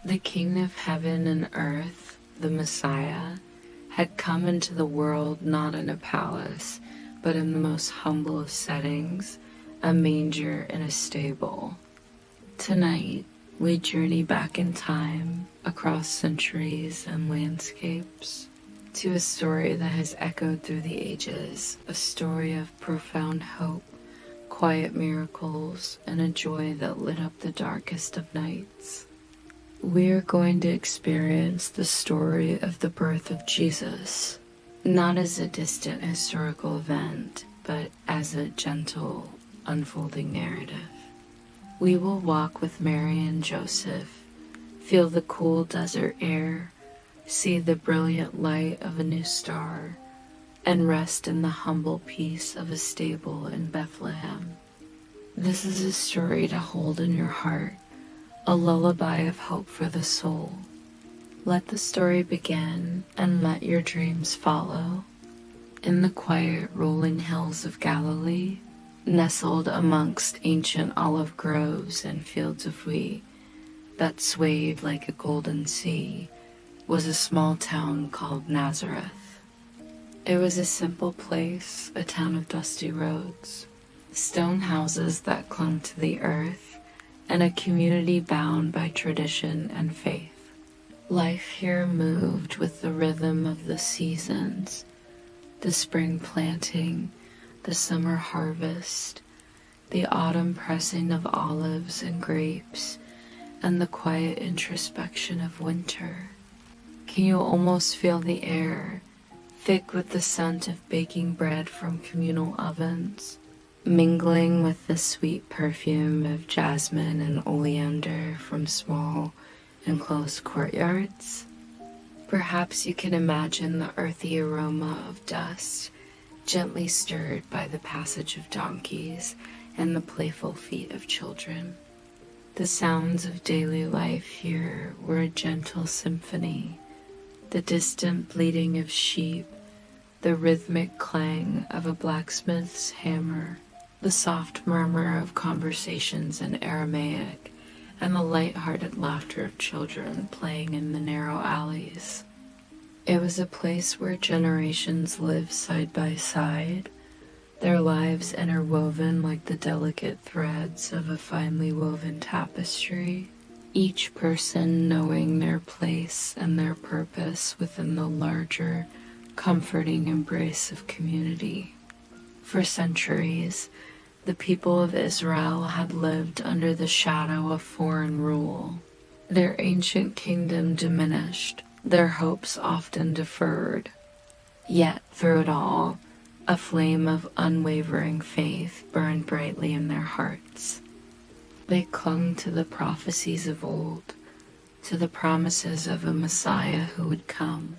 The King of heaven and earth, the Messiah, had come into the world not in a palace, but in the most humble of settings, a manger and a stable. Tonight, we journey back in time, across centuries and landscapes, to a story that has echoed through the ages, a story of profound hope, quiet miracles, and a joy that lit up the darkest of nights. We are going to experience the story of the birth of Jesus, not as a distant historical event, but as a gentle, unfolding narrative. We will walk with Mary and Joseph, feel the cool desert air, see the brilliant light of a new star, and rest in the humble peace of a stable in Bethlehem. This is a story to hold in your heart, a lullaby of hope for the soul. Let the story begin and let your dreams follow. In the quiet rolling hills of Galilee, nestled amongst ancient olive groves and fields of wheat that swayed like a golden sea, was a small town called Nazareth. It was a simple place, a town of dusty roads, stone houses that clung to the earth, and a community bound by tradition and faith. Life here moved with the rhythm of the seasons, the spring planting, the summer harvest, the autumn pressing of olives and grapes, and the quiet introspection of winter. Can you almost feel the air, thick with the scent of baking bread from communal ovens, mingling with the sweet perfume of jasmine and oleander from small, enclosed courtyards? Perhaps you can imagine the earthy aroma of dust, gently stirred by the passage of donkeys and the playful feet of children. The sounds of daily life here were a gentle symphony, the distant bleating of sheep, the rhythmic clang of a blacksmith's hammer, the soft murmur of conversations in Aramaic, and the light-hearted laughter of children playing in the narrow alleys. It was a place where generations lived side by side, their lives interwoven like the delicate threads of a finely woven tapestry, each person knowing their place and their purpose within the larger, comforting embrace of community. For centuries, the people of Israel had lived under the shadow of foreign rule. Their ancient kingdom diminished, their hopes often deferred. Yet through it all, a flame of unwavering faith burned brightly in their hearts. They clung to the prophecies of old, to the promises of a Messiah who would come,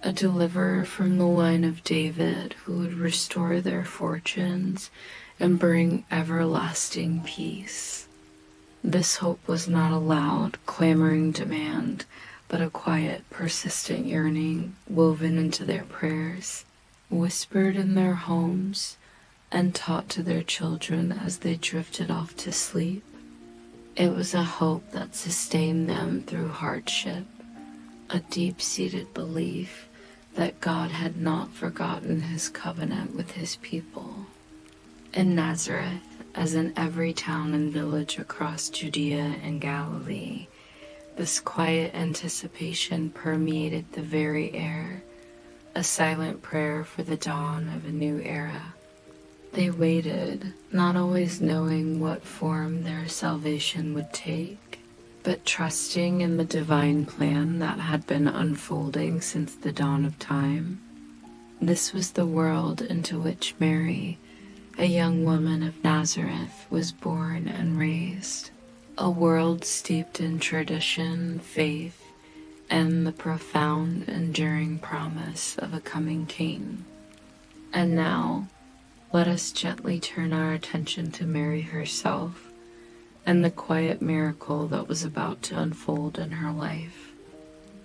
a deliverer from the line of David who would restore their fortunes and bring everlasting peace. This hope was not a loud, clamoring demand, but a quiet, persistent yearning woven into their prayers, whispered in their homes, and taught to their children as they drifted off to sleep. It was a hope that sustained them through hardship, a deep-seated belief that God had not forgotten his covenant with his people. In Nazareth, as in every town and village across Judea and Galilee, this quiet anticipation permeated the very air, a silent prayer for the dawn of a new era. They waited, not always knowing what form their salvation would take, but trusting in the divine plan that had been unfolding since the dawn of time. This was the world into which Mary, a young woman of Nazareth, was born and raised. A world steeped in tradition, faith, and the profound, enduring promise of a coming king. And now, let us gently turn our attention to Mary herself and the quiet miracle that was about to unfold in her life.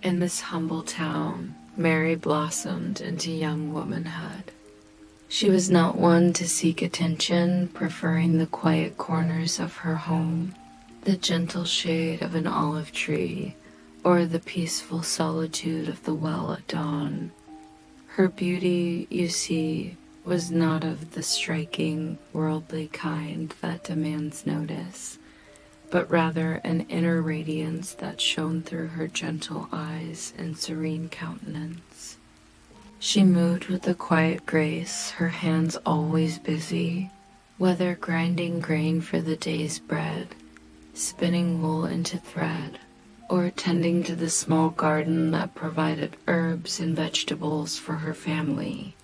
In this humble town, Mary blossomed into young womanhood. She was not one to seek attention, preferring the quiet corners of her home, the gentle shade of an olive tree, or the peaceful solitude of the well at dawn. Her beauty, you see, was not of the striking, worldly kind that demands notice, but rather an inner radiance that shone through her gentle eyes and serene countenance. She moved with a quiet grace, her hands always busy, whether grinding grain for the day's bread, spinning wool into thread, or tending to the small garden that provided herbs and vegetables for her family.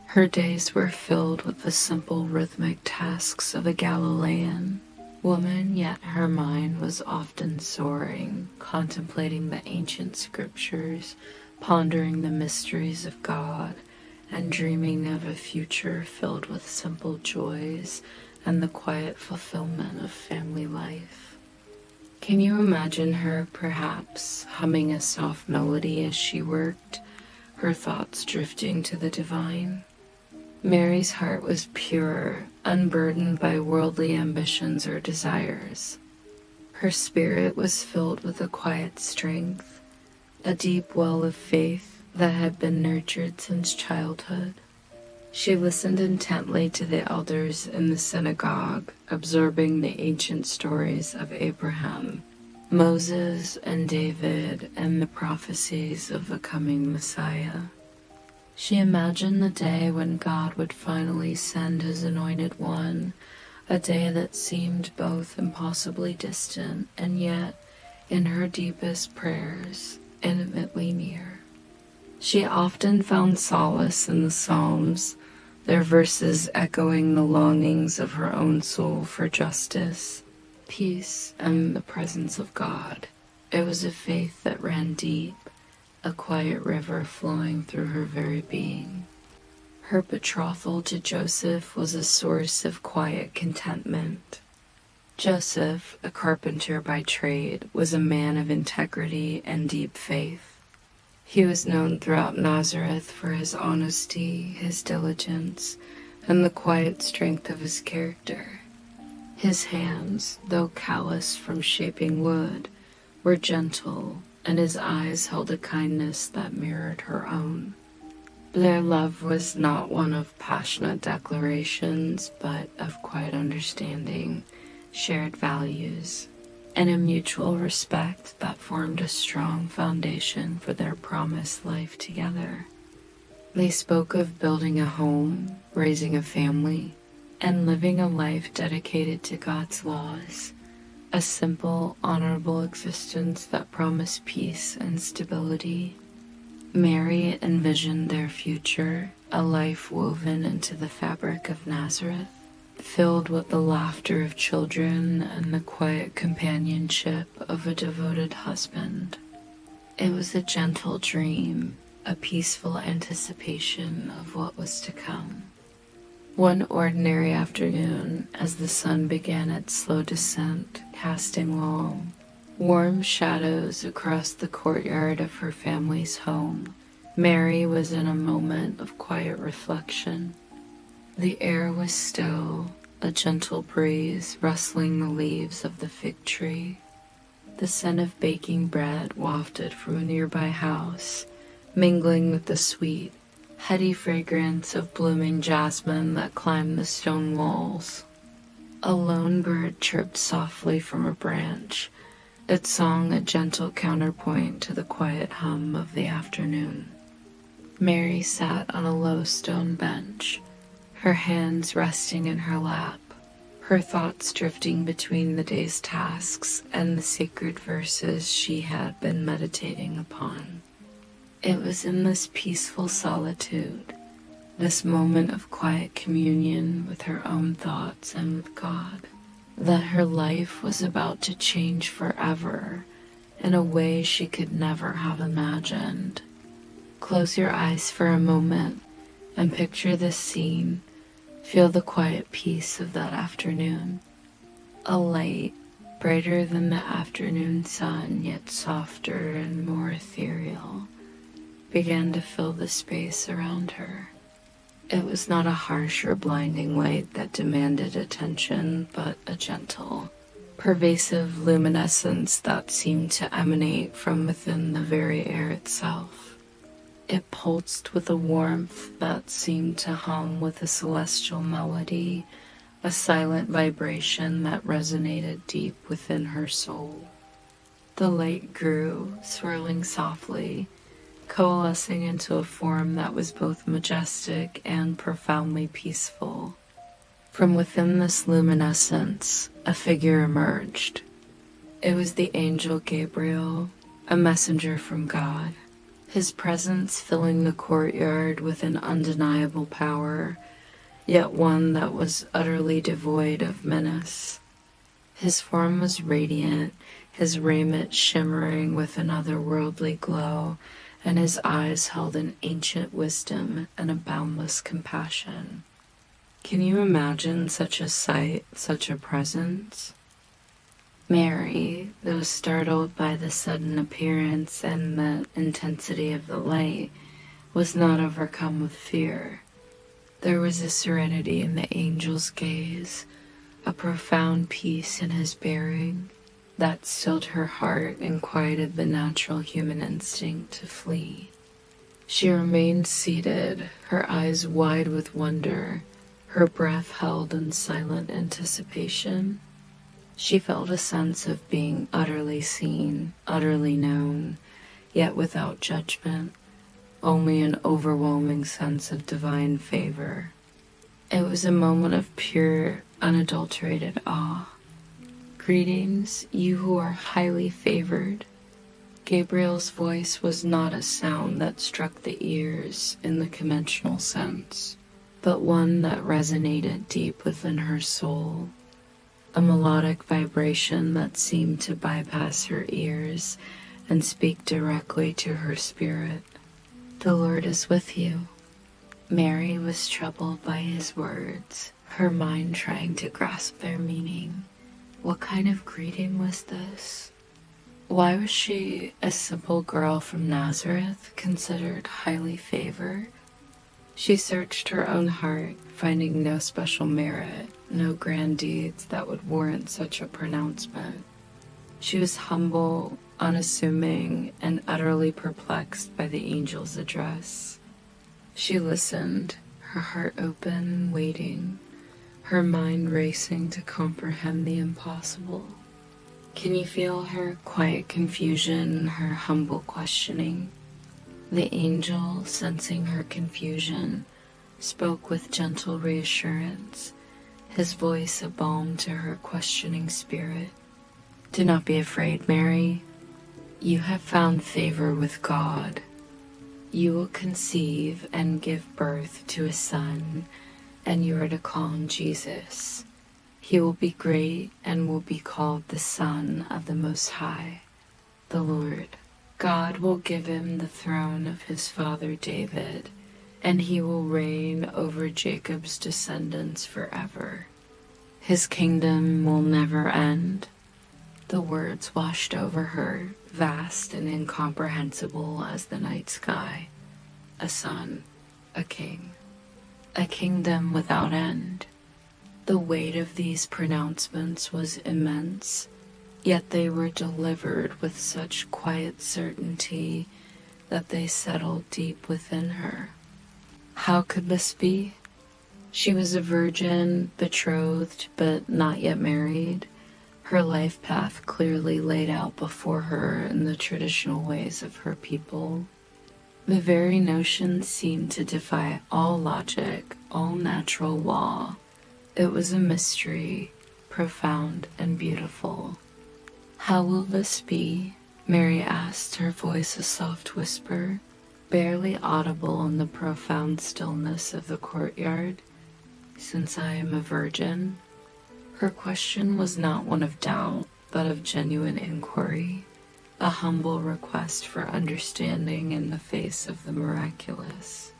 Her days were filled with the simple rhythmic tasks of a Galilean woman, yet her mind was often soaring, contemplating the ancient scriptures, pondering the mysteries of God, and dreaming of a future filled with simple joys and the quiet fulfillment of family life. Can you imagine her, perhaps, humming a soft melody as she worked, her thoughts drifting to the divine? Mary's heart was pure, unburdened by worldly ambitions or desires. Her spirit was filled with a quiet strength, a deep well of faith that had been nurtured since childhood. She listened intently to the elders in the synagogue, absorbing the ancient stories of Abraham, Moses, and David, and the prophecies of the coming Messiah. She imagined the day when God would finally send his anointed one, a day that seemed both impossibly distant and yet, in her deepest prayers, intimately near. She often found solace in the Psalms, their verses echoing the longings of her own soul for justice, peace, and the presence of God. It was a faith that ran deep, a quiet river flowing through her very being. Her betrothal to Joseph was a source of quiet contentment. Joseph, a carpenter by trade, was a man of integrity and deep faith. He was known throughout Nazareth for his honesty, his diligence, and the quiet strength of his character. His hands, though calloused from shaping wood, were gentle, and his eyes held a kindness that mirrored her own. Their love was not one of passionate declarations, but of quiet understanding, shared values, and a mutual respect that formed a strong foundation for their promised life together. They spoke of building a home, raising a family, and living a life dedicated to God's laws, a simple, honorable existence that promised peace and stability. Mary envisioned their future, a life woven into the fabric of Nazareth, filled with the laughter of children and the quiet companionship of a devoted husband. It was a gentle dream, a peaceful anticipation of what was to come. One ordinary afternoon, as the sun began its slow descent, casting long, warm shadows across the courtyard of her family's home, Mary was in a moment of quiet reflection. The air was still, a gentle breeze rustling the leaves of the fig tree. The scent of baking bread wafted from a nearby house, mingling with the sweet, heady fragrance of blooming jasmine that climbed the stone walls. A lone bird chirped softly from a branch, its song a gentle counterpoint to the quiet hum of the afternoon. Mary sat on a low stone bench, her hands resting in her lap, her thoughts drifting between the day's tasks and the sacred verses she had been meditating upon. It was in this peaceful solitude, this moment of quiet communion with her own thoughts and with God, that her life was about to change forever in a way she could never have imagined. Close your eyes for a moment and picture this scene. Feel the quiet peace of that afternoon. A light, brighter than the afternoon sun, yet softer and more ethereal, began to fill the space around her. It was not a harsh or blinding light that demanded attention, but a gentle, pervasive luminescence that seemed to emanate from within the very air itself. It pulsed with a warmth that seemed to hum with a celestial melody, a silent vibration that resonated deep within her soul. The light grew, swirling softly, coalescing into a form that was both majestic and profoundly peaceful. From within this luminescence, a figure emerged. It was the angel Gabriel, a messenger from God, his presence filling the courtyard with an undeniable power, yet one that was utterly devoid of menace. His form was radiant, his raiment shimmering with an otherworldly glow, and his eyes held an ancient wisdom and a boundless compassion. Can you imagine such a sight, such a presence? Mary, though startled by the sudden appearance and the intensity of the light, was not overcome with fear. There was a serenity in the angel's gaze, a profound peace in his bearing, that stilled her heart and quieted the natural human instinct to flee. She remained seated, her eyes wide with wonder, her breath held in silent anticipation. She felt a sense of being utterly seen, utterly known, yet without judgment, only an overwhelming sense of divine favor. It was a moment of pure, unadulterated awe. Greetings, you who are highly favored. Gabriel's voice was not a sound that struck the ears in the conventional sense, but one that resonated deep within her soul, a melodic vibration that seemed to bypass her ears and speak directly to her spirit. The Lord is with you. Mary was troubled by his words, her mind trying to grasp their meaning. What kind of greeting was this? Why was she, a simple girl from Nazareth, considered highly favored? She searched her own heart, finding no special merit, no grand deeds that would warrant such a pronouncement. She was humble, unassuming, and utterly perplexed by the angel's address. She listened, her heart open, waiting, her mind racing to comprehend the impossible. Can you feel her quiet confusion, her humble questioning? The angel, sensing her confusion, spoke with gentle reassurance, his voice a balm to her questioning spirit. Do not be afraid, Mary. You have found favor with God. You will conceive and give birth to a son, and you are to call him Jesus. He will be great and will be called the Son of the Most High, the Lord. God will give him the throne of his father David, and he will reign over Jacob's descendants forever. His kingdom will never end. The words washed over her, vast and incomprehensible as the night sky. A son, a king, a kingdom without end. The weight of these pronouncements was immense, yet they were delivered with such quiet certainty that they settled deep within her. How could this be? She was a virgin, betrothed, but not yet married, her life path clearly laid out before her in the traditional ways of her people. The very notion seemed to defy all logic, all natural law. It was a mystery, profound and beautiful. How will this be? Mary asked, her voice a soft whisper, barely audible in the profound stillness of the courtyard. Since I am a virgin? Her question was not one of doubt, but of genuine inquiry, a humble request for understanding in the face of the miraculous.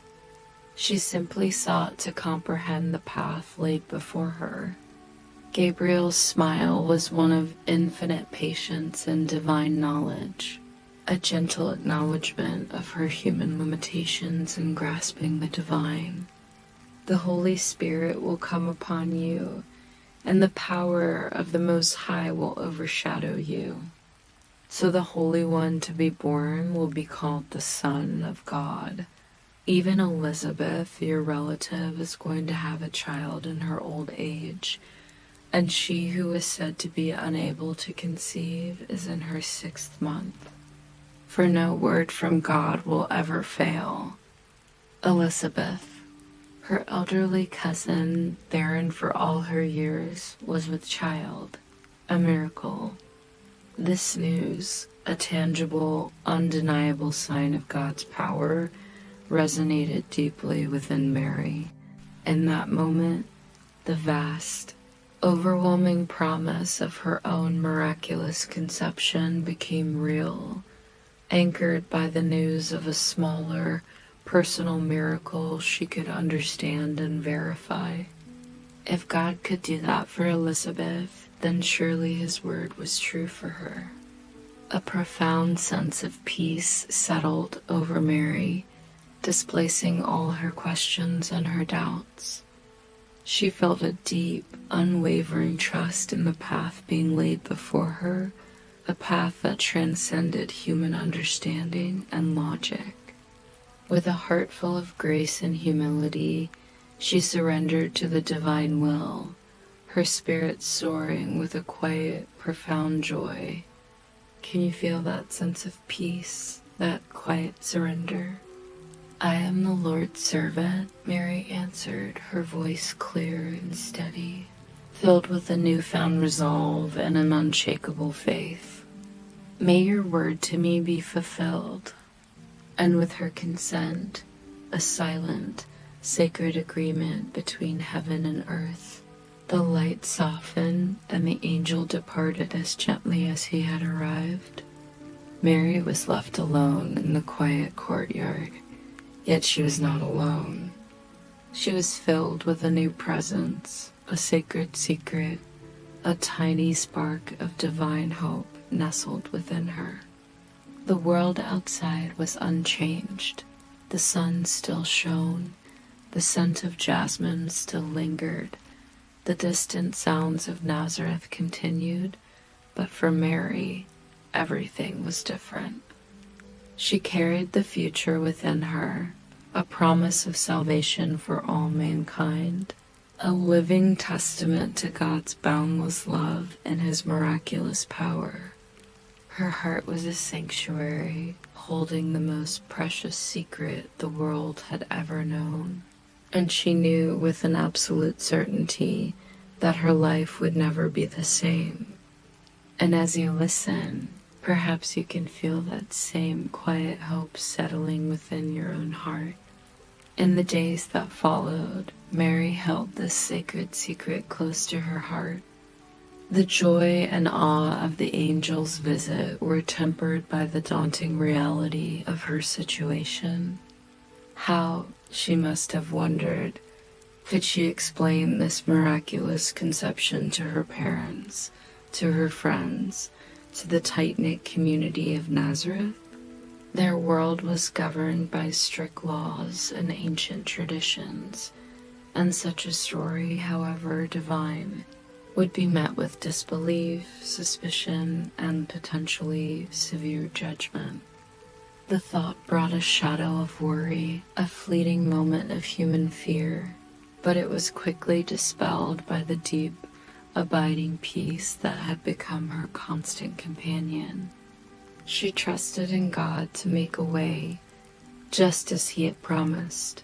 She simply sought to comprehend the path laid before her. Gabriel's smile was one of infinite patience and divine knowledge, a gentle acknowledgement of her human limitations in grasping the divine. The Holy Spirit will come upon you, and the power of the Most High will overshadow you. So the Holy One to be born will be called the Son of God. Even Elizabeth, your relative, is going to have a child in her old age, and she who is said to be unable to conceive is in her 6th month. For no word from God will ever fail. Elizabeth, her elderly cousin, barren for all her years, was with child, a miracle. This news, a tangible, undeniable sign of God's power, resonated deeply within Mary. In that moment, the vast, overwhelming promise of her own miraculous conception became real, anchored by the news of a smaller, personal miracle she could understand and verify. If God could do that for Elizabeth, then surely his word was true for her. A profound sense of peace settled over Mary, displacing all her questions and her doubts. She felt a deep, unwavering trust in the path being laid before her, a path that transcended human understanding and logic. With a heart full of grace and humility, she surrendered to the divine will, her spirit soaring with a quiet, profound joy. Can you feel that sense of peace, that quiet surrender? "I am the Lord's servant," Mary answered, her voice clear and steady, filled with a newfound resolve and an unshakable faith. "May your word to me be fulfilled." And with her consent, a silent, sacred agreement between heaven and earth, the light softened and the angel departed as gently as he had arrived. Mary was left alone in the quiet courtyard. Yet she was not alone. She was filled with a new presence, a sacred secret, a tiny spark of divine hope nestled within her. The world outside was unchanged. The sun still shone. The scent of jasmine still lingered. The distant sounds of Nazareth continued, but for Mary, everything was different. She carried the future within her, a promise of salvation for all mankind, a living testament to God's boundless love and his miraculous power. Her heart was a sanctuary, holding the most precious secret the world had ever known, and she knew with an absolute certainty that her life would never be the same. And as you listen, perhaps you can feel that same quiet hope settling within your own heart. In the days that followed, Mary held this sacred secret close to her heart. The joy and awe of the angel's visit were tempered by the daunting reality of her situation. How, she must have wondered, could she explain this miraculous conception to her parents, to her friends, to the tight-knit community of Nazareth? Their world was governed by strict laws and ancient traditions, and such a story, however divine, would be met with disbelief, suspicion, and potentially severe judgment. The thought brought a shadow of worry, a fleeting moment of human fear, but it was quickly dispelled by the deep, abiding peace that had become her constant companion. She trusted in God to make a way, just as he had promised.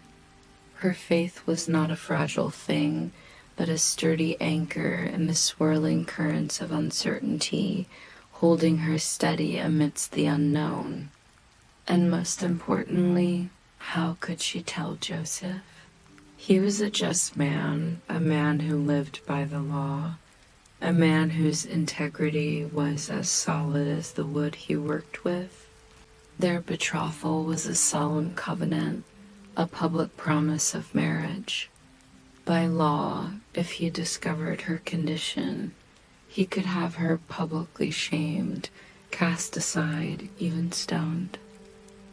Her faith was not a fragile thing, but a sturdy anchor in the swirling currents of uncertainty, holding her steady amidst the unknown. And most importantly, how could she tell Joseph? He was a just man, a man who lived by the law, a man whose integrity was as solid as the wood he worked with. Their betrothal was a solemn covenant, a public promise of marriage. By law, if he discovered her condition, he could have her publicly shamed, cast aside, even stoned.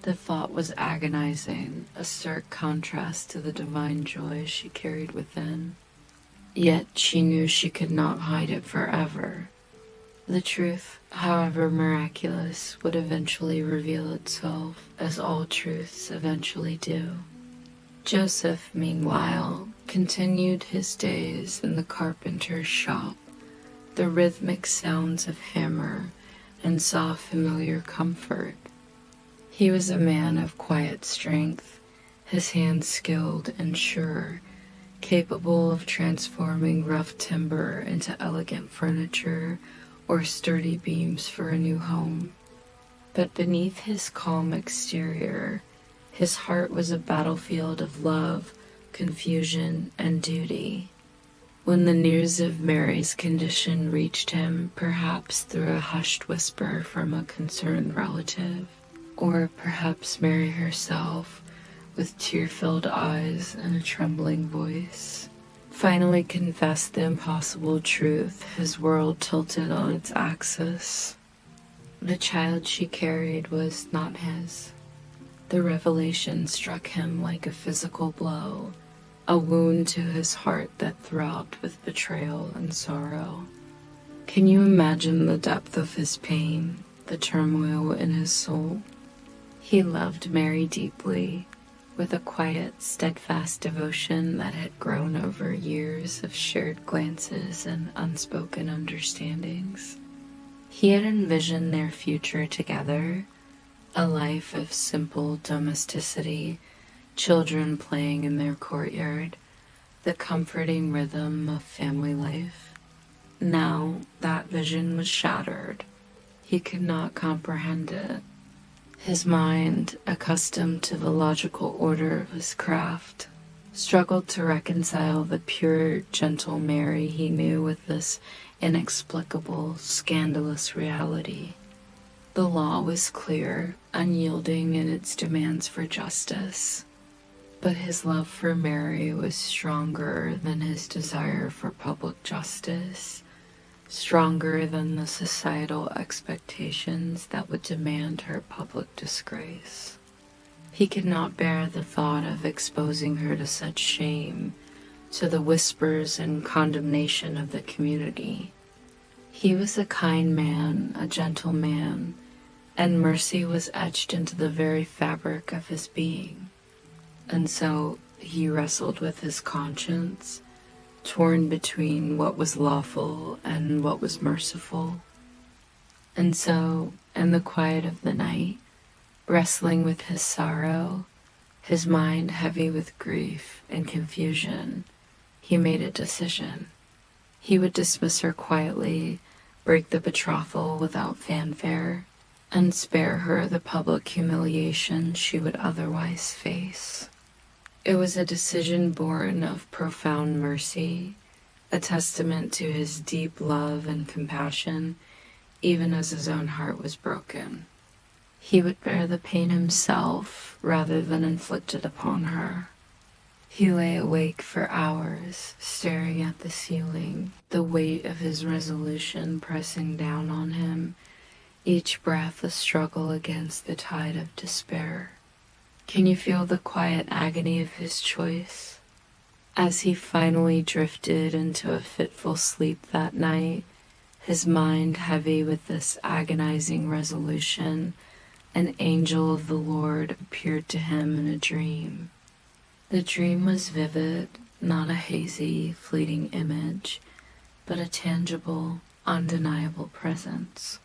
The thought was agonizing, a stark contrast to the divine joy she carried within. Yet she knew she could not hide it forever. The truth, however miraculous, would eventually reveal itself, as all truths eventually do. Joseph, meanwhile, continued his days in the carpenter's shop. The rhythmic sounds of hammer and saw familiar comfort. He was a man of quiet strength, his hands skilled and sure, capable of transforming rough timber into elegant furniture or sturdy beams for a new home. But beneath his calm exterior, his heart was a battlefield of love, confusion, and duty. When the news of Mary's condition reached him, perhaps through a hushed whisper from a concerned relative, or perhaps Mary herself, with tear-filled eyes and a trembling voice, finally confessed the impossible truth, his world tilted on its axis. The child she carried was not his. The revelation struck him like a physical blow, a wound to his heart that throbbed with betrayal and sorrow. Can you imagine the depth of his pain, the turmoil in his soul? He loved Mary deeply, with a quiet, steadfast devotion that had grown over years of shared glances and unspoken understandings. He had envisioned their future together, a life of simple domesticity, children playing in their courtyard, the comforting rhythm of family life. Now that vision was shattered. He could not comprehend it. His mind, accustomed to the logical order of his craft, struggled to reconcile the pure, gentle Mary he knew with this inexplicable, scandalous reality. The law was clear, unyielding in its demands for justice, but his love for Mary was stronger than his desire for public justice, stronger than the societal expectations that would demand her public disgrace. He could not bear the thought of exposing her to such shame, to the whispers and condemnation of the community. He was a kind man, a gentle man, and mercy was etched into the very fabric of his being. And so he wrestled with his conscience, torn between what was lawful and what was merciful. And so, in the quiet of the night, wrestling with his sorrow, his mind heavy with grief and confusion, he made a decision. He would dismiss her quietly, break the betrothal without fanfare, and spare her the public humiliation she would otherwise face. It was a decision born of profound mercy, a testament to his deep love and compassion, even as his own heart was broken. He would bear the pain himself rather than inflict it upon her. He lay awake for hours, staring at the ceiling, the weight of his resolution pressing down on him, each breath a struggle against the tide of despair. Can you feel the quiet agony of his choice? As he finally drifted into a fitful sleep that night, his mind heavy with this agonizing resolution, an angel of the Lord appeared to him in a dream. The dream was vivid, not a hazy, fleeting image, but a tangible, undeniable presence.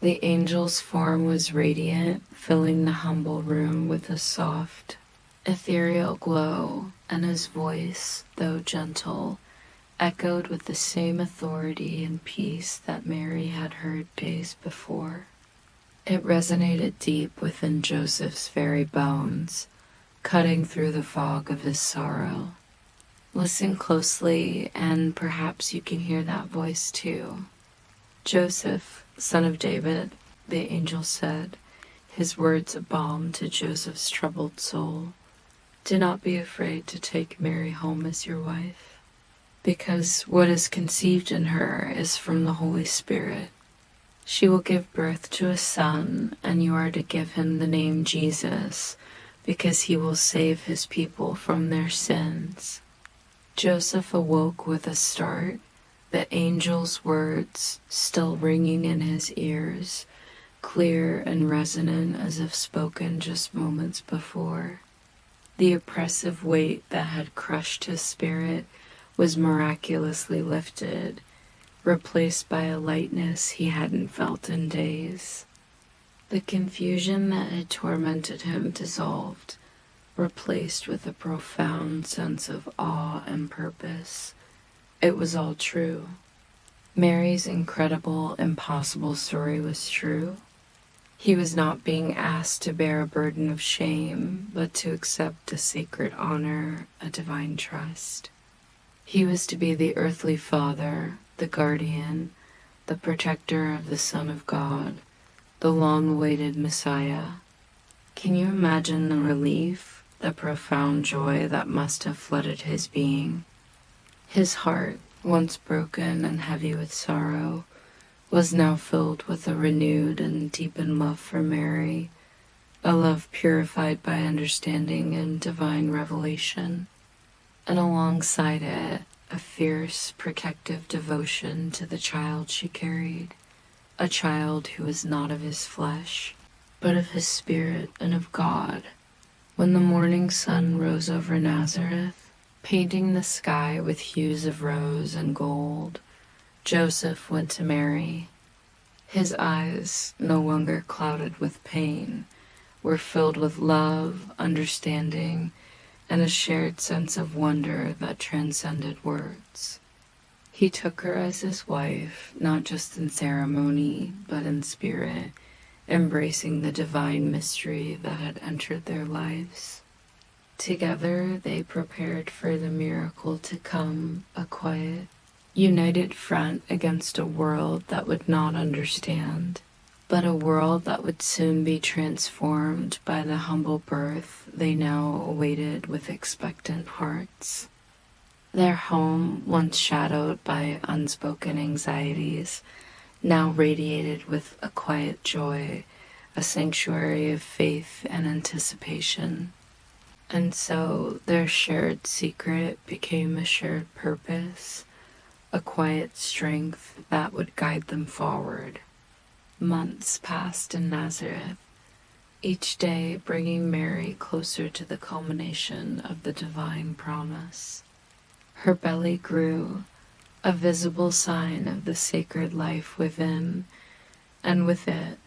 The angel's form was radiant, filling the humble room with a soft, ethereal glow, and his voice, though gentle, echoed with the same authority and peace that Mary had heard days before. It resonated deep within Joseph's very bones, cutting through the fog of his sorrow. Listen closely, and perhaps you can hear that voice too. Joseph, son of David, the angel said, his words a balm to Joseph's troubled soul. Do not be afraid to take Mary home as your wife, because what is conceived in her is from the Holy Spirit. She will give birth to a son, and you are to give him the name Jesus, because he will save his people from their sins. Joseph awoke with a start, the angel's words still ringing in his ears, clear and resonant as if spoken just moments before. The oppressive weight that had crushed his spirit was miraculously lifted, replaced by a lightness he hadn't felt in days. The confusion that had tormented him dissolved, replaced with a profound sense of awe and purpose. It was all true. Mary's incredible, impossible story was true. He was not being asked to bear a burden of shame, but to accept a sacred honor, a divine trust. He was to be the earthly father, the guardian, the protector of the Son of God, the long-awaited Messiah. Can you imagine the relief, the profound joy that must have flooded his being? His heart, once broken and heavy with sorrow, was now filled with a renewed and deepened love for Mary, a love purified by understanding and divine revelation, and alongside it, a fierce, protective devotion to the child she carried, a child who was not of his flesh, but of his spirit and of God. When the morning sun rose over Nazareth, painting the sky with hues of rose and gold, Joseph went to Mary. His eyes, no longer clouded with pain, were filled with love, understanding, and a shared sense of wonder that transcended words. He took her as his wife, not just in ceremony, but in spirit, embracing the divine mystery that had entered their lives. Together they prepared for the miracle to come, a quiet, united front against a world that would not understand, but a world that would soon be transformed by the humble birth they now awaited with expectant hearts. Their home, once shadowed by unspoken anxieties, now radiated with a quiet joy, a sanctuary of faith and anticipation. And so their shared secret became a shared purpose, a quiet strength that would guide them forward. Months passed in Nazareth, each day bringing Mary closer to the culmination of the divine promise. Her belly grew, a visible sign of the sacred life within, and with it,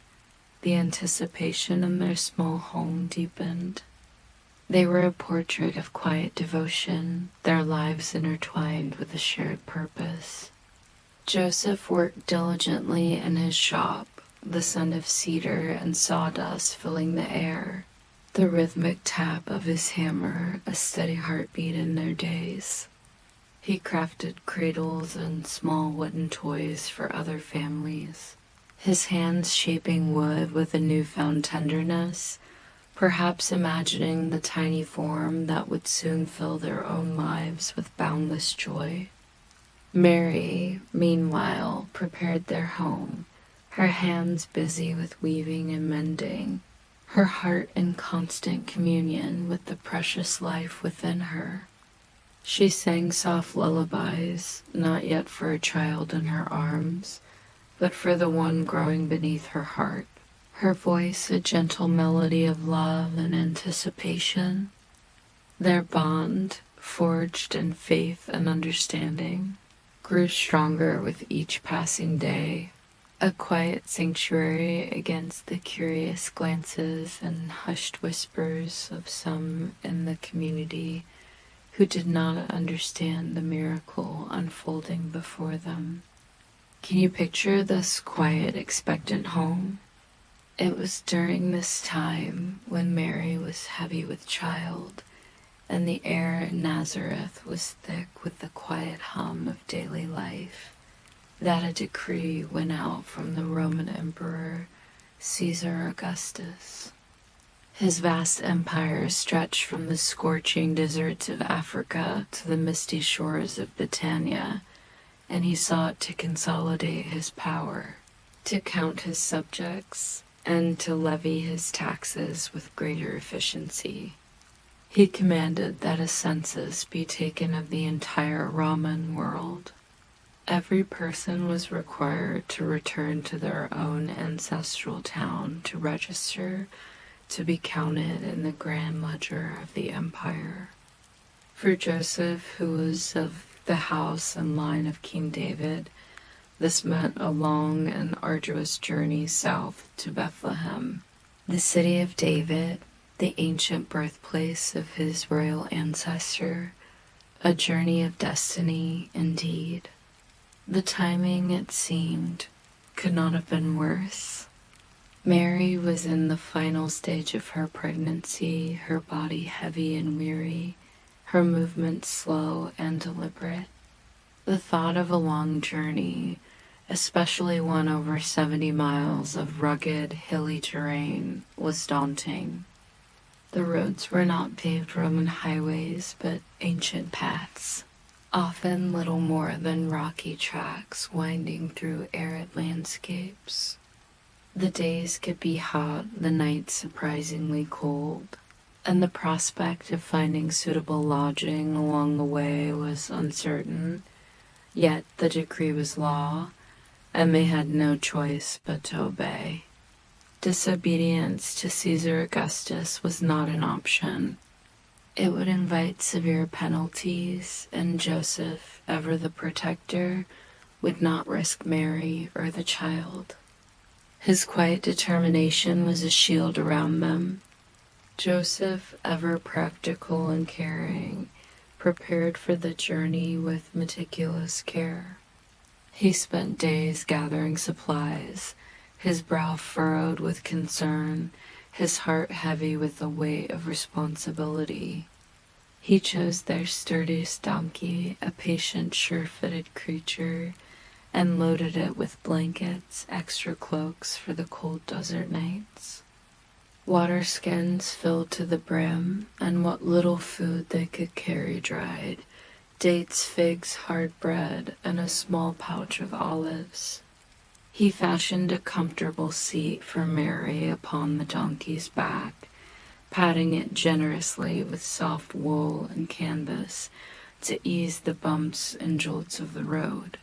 the anticipation in their small home deepened. They were a portrait of quiet devotion, their lives intertwined with a shared purpose. Joseph worked diligently in his shop, the scent of cedar and sawdust filling the air, the rhythmic tap of his hammer a steady heartbeat in their days. He crafted cradles and small wooden toys for other families, his hands shaping wood with a newfound tenderness, perhaps imagining the tiny form that would soon fill their own lives with boundless joy. Mary, meanwhile, prepared their home, her hands busy with weaving and mending, her heart in constant communion with the precious life within her. She sang soft lullabies, not yet for a child in her arms, but for the one growing beneath her heart. Her voice a gentle melody of love and anticipation. Their bond, forged in faith and understanding, grew stronger with each passing day, a quiet sanctuary against the curious glances and hushed whispers of some in the community who did not understand the miracle unfolding before them. Can you picture this quiet, expectant home? It was during this time, when Mary was heavy with child, and the air in Nazareth was thick with the quiet hum of daily life, that a decree went out from the Roman Emperor Caesar Augustus. His vast empire stretched from the scorching deserts of Africa to the misty shores of Britannia, and he sought to consolidate his power, to count his subjects, and to levy his taxes with greater efficiency. He commanded that a census be taken of the entire Roman world. Every person was required to return to their own ancestral town to register to be counted in the grand ledger of the empire. For Joseph, who was of the house and line of King David, this meant a long and arduous journey south to Bethlehem, the city of David, the ancient birthplace of his royal ancestor, a journey of destiny indeed. The timing, it seemed, could not have been worse. Mary was in the final stage of her pregnancy, her body heavy and weary, her movements slow and deliberate. The thought of a long journey, especially one over 70 miles of rugged, hilly terrain, was daunting. The roads were not paved Roman highways, but ancient paths, often little more than rocky tracks winding through arid landscapes. The days could be hot, the nights surprisingly cold, and the prospect of finding suitable lodging along the way was uncertain. Yet the decree was law, and they had no choice but to obey. Disobedience to Caesar Augustus was not an option. It would invite severe penalties, and Joseph, ever the protector, would not risk Mary or the child. His quiet determination was a shield around them. Joseph, ever practical and caring, prepared for the journey with meticulous care. He spent days gathering supplies, his brow furrowed with concern, his heart heavy with the weight of responsibility. He chose their sturdiest donkey, a patient, sure-footed creature, and loaded it with blankets, extra cloaks for the cold desert nights. Water skins filled to the brim, and what little food they could carry dried, dates, figs, hard bread, and a small pouch of olives. He fashioned a comfortable seat for Mary upon the donkey's back, patting it generously with soft wool and canvas to ease the bumps and jolts of the road.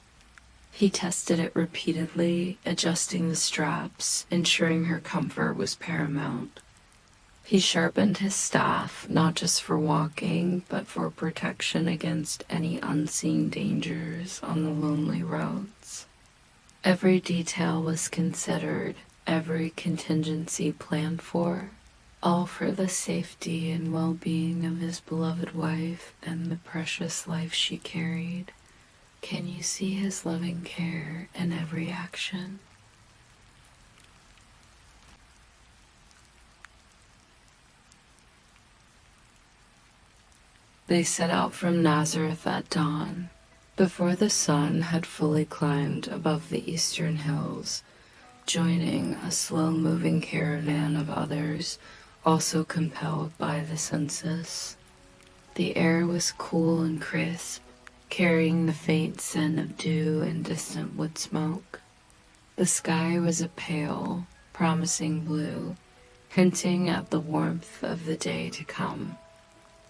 He tested it repeatedly, adjusting the straps, ensuring her comfort was paramount. He sharpened his staff, not just for walking, but for protection against any unseen dangers on the lonely roads. Every detail was considered, every contingency planned for, all for the safety and well-being of his beloved wife and the precious life she carried. Can you see his loving care in every action? They set out from Nazareth at dawn, before the sun had fully climbed above the eastern hills, joining a slow-moving caravan of others, also compelled by the census. The air was cool and crisp, carrying the faint scent of dew and distant wood smoke. The sky was a pale, promising blue, hinting at the warmth of the day to come.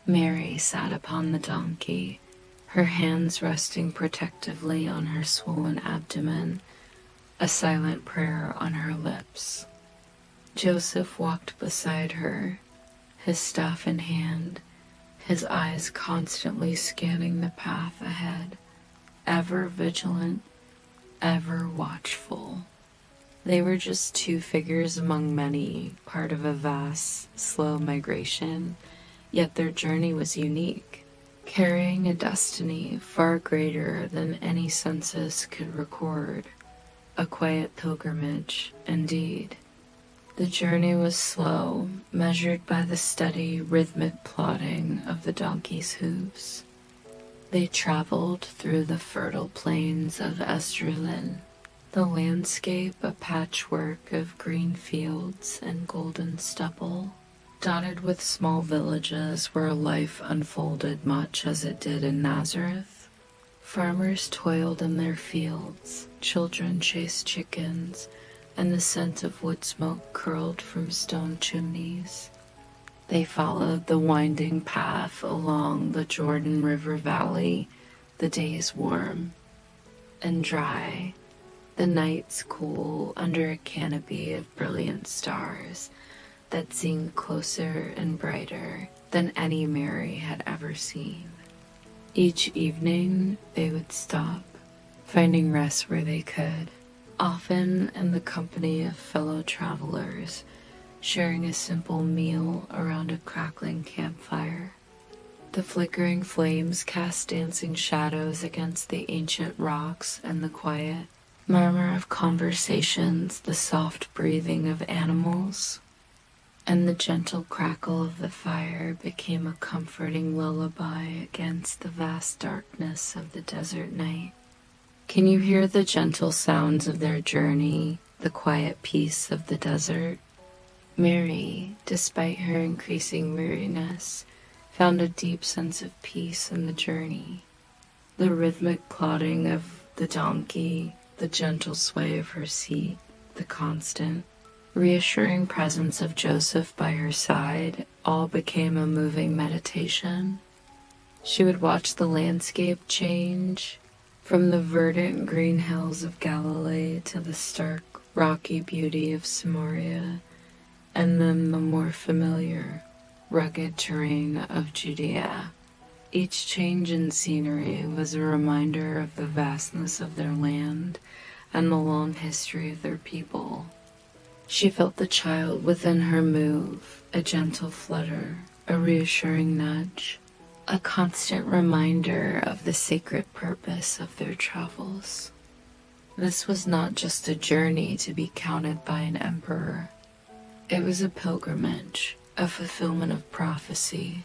Mary sat upon the donkey, her hands resting protectively on her swollen abdomen, a silent prayer on her lips. Joseph walked beside her, his staff in hand, his eyes constantly scanning the path ahead, ever vigilant, ever watchful. They were just two figures among many, part of a vast, slow migration, yet their journey was unique, carrying a destiny far greater than any census could record. A quiet pilgrimage, indeed. The journey was slow, measured by the steady, rhythmic plodding of the donkey's hooves. They traveled through the fertile plains of Esdraelon, the landscape a patchwork of green fields and golden stubble, dotted with small villages where life unfolded much as it did in Nazareth. Farmers toiled in their fields, children chased chickens, and the scent of wood smoke curled from stone chimneys. They followed the winding path along the Jordan River Valley. The days warm and dry, the nights cool under a canopy of brilliant stars that seemed closer and brighter than any Mary had ever seen. Each evening they would stop, finding rest where they could, often in the company of fellow travelers, sharing a simple meal around a crackling campfire. The flickering flames cast dancing shadows against the ancient rocks, and the quiet murmur of conversations, the soft breathing of animals, and the gentle crackle of the fire became a comforting lullaby against the vast darkness of the desert night. Can you hear the gentle sounds of their journey, the quiet peace of the desert? Mary, despite her increasing weariness, found a deep sense of peace in the journey. The rhythmic plodding of the donkey, the gentle sway of her seat, the constant, reassuring presence of Joseph by her side, all became a moving meditation. She would watch the landscape change, from the verdant green hills of Galilee to the stark, rocky beauty of Samaria, and then the more familiar, rugged terrain of Judea. Each change in scenery was a reminder of the vastness of their land and the long history of their people. She felt the child within her move, a gentle flutter, a reassuring nudge, a constant reminder of the sacred purpose of their travels. This was not just a journey to be counted by an emperor. It was a pilgrimage, a fulfillment of prophecy.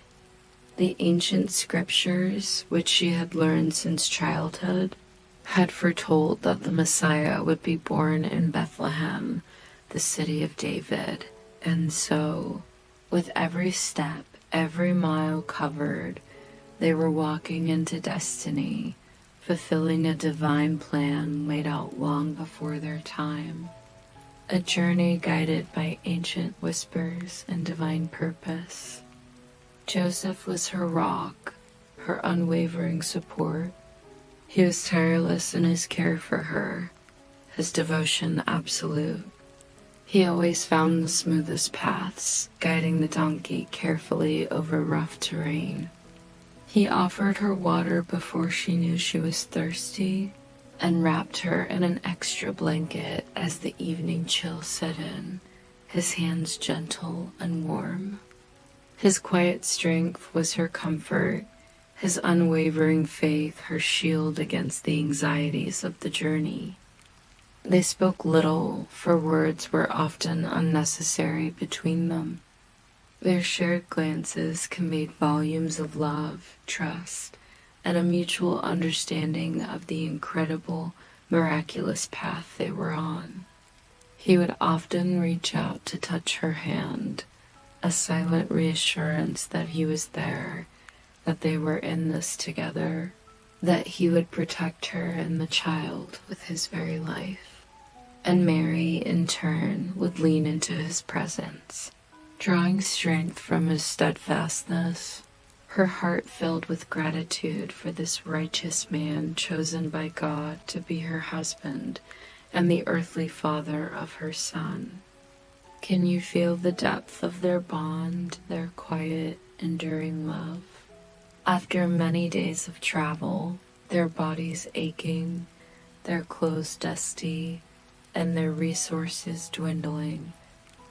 The ancient scriptures, which she had learned since childhood, had foretold that the Messiah would be born in Bethlehem, the city of David. And so, with every step, every mile covered, they were walking into destiny, fulfilling a divine plan laid out long before their time. A journey guided by ancient whispers and divine purpose. Joseph was her rock, her unwavering support. He was tireless in his care for her, his devotion absolute. He always found the smoothest paths, guiding the donkey carefully over rough terrain. He offered her water before she knew she was thirsty, and wrapped her in an extra blanket as the evening chill set in, his hands gentle and warm. His quiet strength was her comfort, his unwavering faith her shield against the anxieties of the journey. They spoke little, for words were often unnecessary between them. Their shared glances conveyed volumes of love, trust, and a mutual understanding of the incredible, miraculous path they were on. He would often reach out to touch her hand, a silent reassurance that he was there, that they were in this together, that he would protect her and the child with his very life. And Mary, in turn, would lean into his presence, drawing strength from his steadfastness, her heart filled with gratitude for this righteous man chosen by God to be her husband and the earthly father of her son. Can you feel the depth of their bond, their quiet, enduring love? After many days of travel, their bodies aching, their clothes dusty, and their resources dwindling,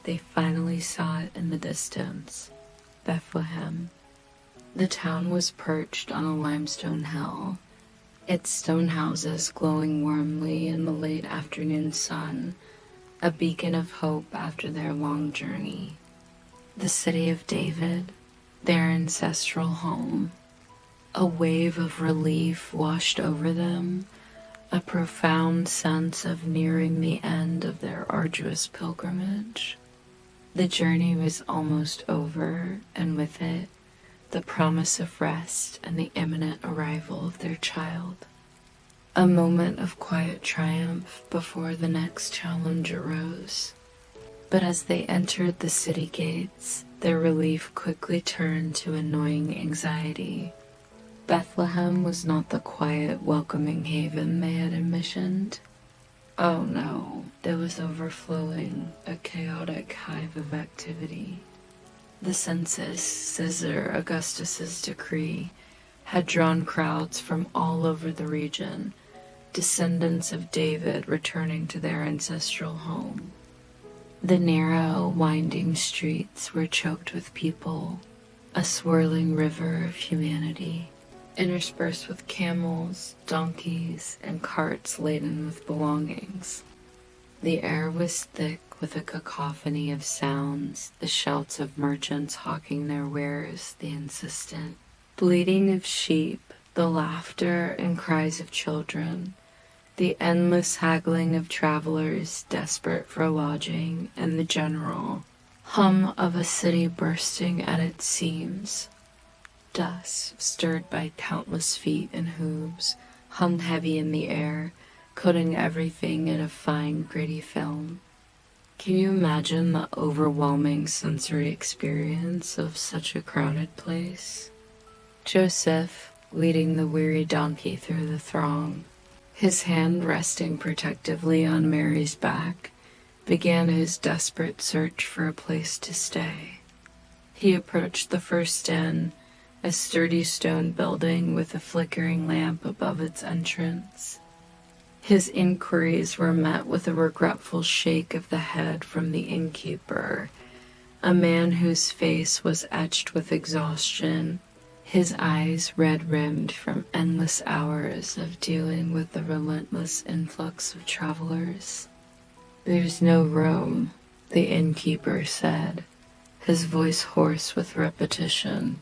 they finally saw it in the distance, Bethlehem. The town was perched on a limestone hill, its stone houses glowing warmly in the late afternoon sun, a beacon of hope after their long journey. The city of David, their ancestral home. A wave of relief washed over them, a profound sense of nearing the end of their arduous pilgrimage. The journey was almost over, and with it, the promise of rest and the imminent arrival of their child. A moment of quiet triumph before the next challenge arose. But as they entered the city gates, their relief quickly turned to annoying anxiety. Bethlehem was not the quiet, welcoming haven they had envisioned. Oh no, it was overflowing, a chaotic hive of activity. The census, Caesar Augustus's decree, had drawn crowds from all over the region, descendants of David returning to their ancestral home. The narrow, winding streets were choked with people, a swirling river of humanity, interspersed with camels, donkeys, and carts laden with belongings. The air was thick with a cacophony of sounds, the shouts of merchants hawking their wares, the insistent bleating of sheep, the laughter and cries of children, the endless haggling of travelers desperate for lodging, and the general hum of a city bursting at its seams. Dust, stirred by countless feet and hooves, hung heavy in the air, coating everything in a fine, gritty film. Can you imagine the overwhelming sensory experience of such a crowded place? Joseph, leading the weary donkey through the throng, his hand resting protectively on Mary's back, began his desperate search for a place to stay. He approached the first inn, a sturdy stone building with a flickering lamp above its entrance. His inquiries were met with a regretful shake of the head from the innkeeper, a man whose face was etched with exhaustion, his eyes red-rimmed from endless hours of dealing with the relentless influx of travelers. "There's no room," the innkeeper said, his voice hoarse with repetition.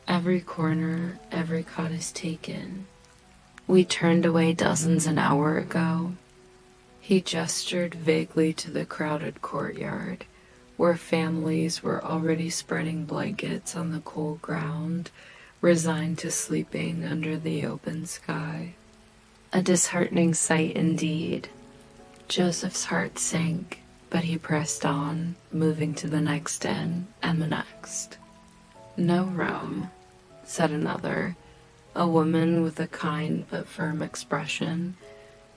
"Every corner, every cot is taken. We turned away dozens an hour ago." He gestured vaguely to the crowded courtyard, where families were already spreading blankets on the cool ground, resigned to sleeping under the open sky. A disheartening sight indeed. Joseph's heart sank, but he pressed on, moving to the next inn and the next. "No room," said another, a woman with a kind but firm expression,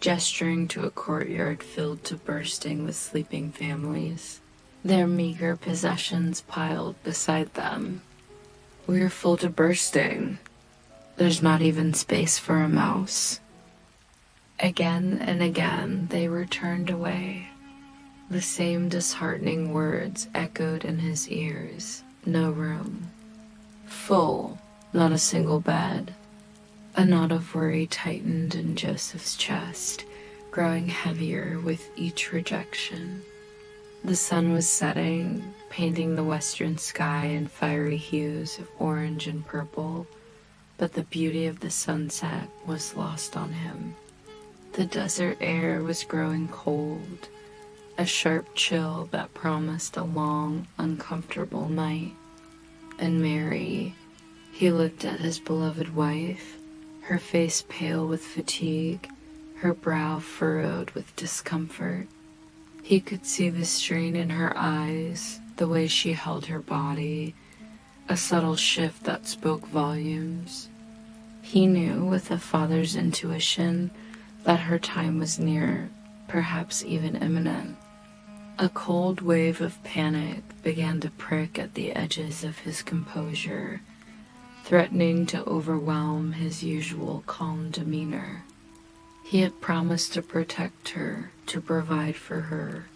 gesturing to a courtyard filled to bursting with sleeping families, their meager possessions piled beside them. "We're full to bursting. There's not even space for a mouse." Again and again they were turned away. The same disheartening words echoed in his ears. No room. Full, not a single bed. A knot of worry tightened in Joseph's chest, growing heavier with each rejection. The sun was setting, painting the western sky in fiery hues of orange and purple, but the beauty of the sunset was lost on him. The desert air was growing cold, a sharp chill that promised a long, uncomfortable night. And Mary, he looked at his beloved wife, her face pale with fatigue, her brow furrowed with discomfort. He could see the strain in her eyes, the way she held her body, a subtle shift that spoke volumes. He knew with a father's intuition that her time was near, perhaps even imminent. A cold wave of panic began to prick at the edges of his composure, threatening to overwhelm his usual calm demeanor. He had promised to protect her, to provide for her,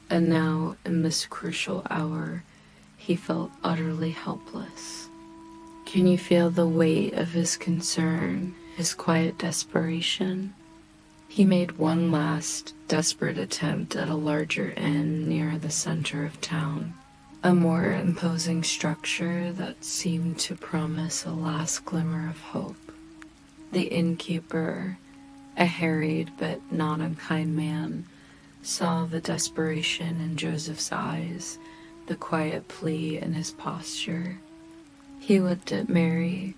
and now, in this crucial hour, he felt utterly helpless. Can you feel the weight of his concern, his quiet desperation? He made one last, desperate attempt at a larger inn near the center of town, a more imposing structure that seemed to promise a last glimmer of hope. The innkeeper, a harried but not unkind man, saw the desperation in Joseph's eyes, the quiet plea in his posture. He looked at Mary,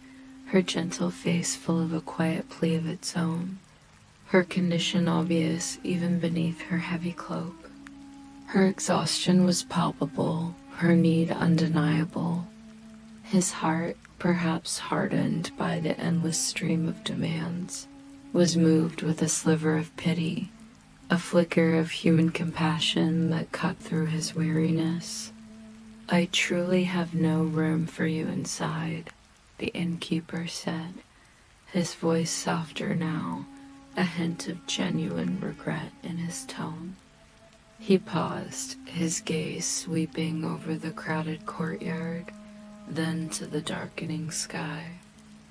her gentle face full of a quiet plea of its own, her condition obvious even beneath her heavy cloak. Her exhaustion was palpable, her need undeniable. His heart, perhaps hardened by the endless stream of demands, was moved with a sliver of pity, a flicker of human compassion that cut through his weariness. "I truly have no room for you inside," the innkeeper said, his voice softer now, a hint of genuine regret in his tone. He paused, his gaze sweeping over the crowded courtyard, then to the darkening sky.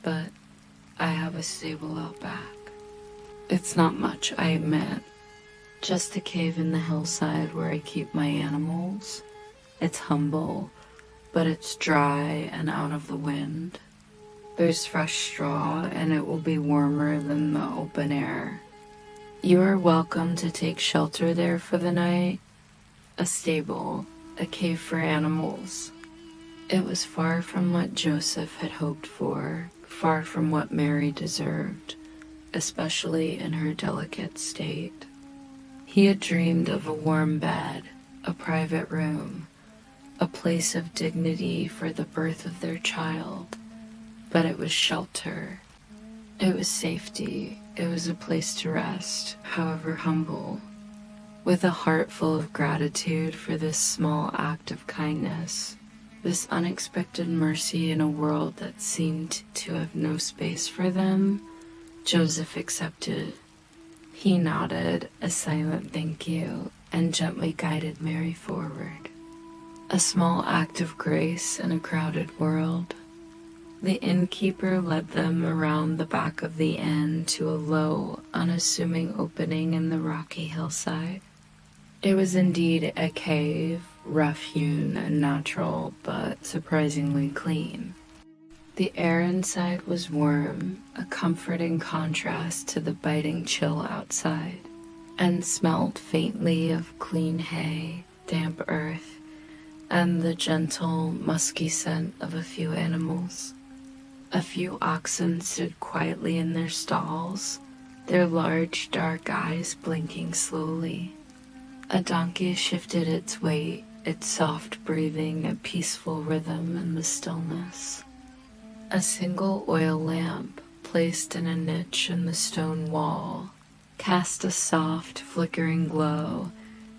"But I have a stable out back. It's not much, I admit. Just a cave in the hillside where I keep my animals. It's humble, but it's dry and out of the wind. There's fresh straw, and it will be warmer than the open air. You are welcome to take shelter there for the night. A stable, a cave for animals." It was far from what Joseph had hoped for, far from what Mary deserved, especially in her delicate state. He had dreamed of a warm bed, a private room, a place of dignity for the birth of their child, but it was shelter. It was safety. It was a place to rest, however humble. With a heart full of gratitude for this small act of kindness, this unexpected mercy in a world that seemed to have no space for them, Joseph accepted. He nodded a silent thank you and gently guided Mary forward. A small act of grace in a crowded world. The innkeeper led them around the back of the inn to a low, unassuming opening in the rocky hillside. It was indeed a cave, rough-hewn and natural, but surprisingly clean. The air inside was warm, a comforting contrast to the biting chill outside, and smelled faintly of clean hay, damp earth, and the gentle, musky scent of a few animals. A few oxen stood quietly in their stalls, their large dark eyes blinking slowly. A donkey shifted its weight, its soft breathing a peaceful rhythm in the stillness. A single oil lamp, placed in a niche in the stone wall, cast a soft, flickering glow,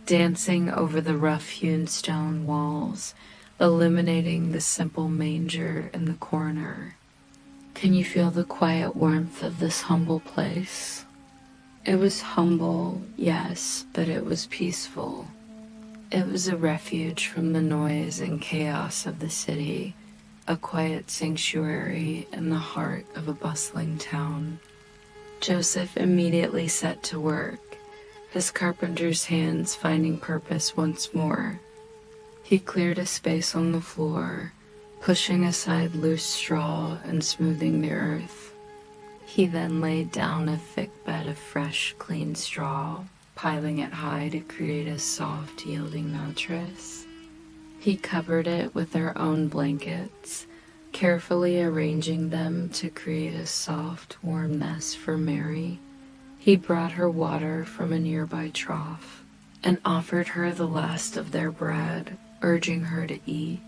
dancing over the rough-hewn stone walls, illuminating the simple manger in the corner. Can you feel the quiet warmth of this humble place? It was humble, yes, but it was peaceful. It was a refuge from the noise and chaos of the city, a quiet sanctuary in the heart of a bustling town. Joseph immediately set to work, his carpenter's hands finding purpose once more. He cleared a space on the floor, pushing aside loose straw and smoothing the earth. He then laid down a thick bed of fresh, clean straw, piling it high to create a soft, yielding mattress. He covered it with their own blankets, carefully arranging them to create a soft, warm nest for Mary. He brought her water from a nearby trough and offered her the last of their bread, urging her to eat.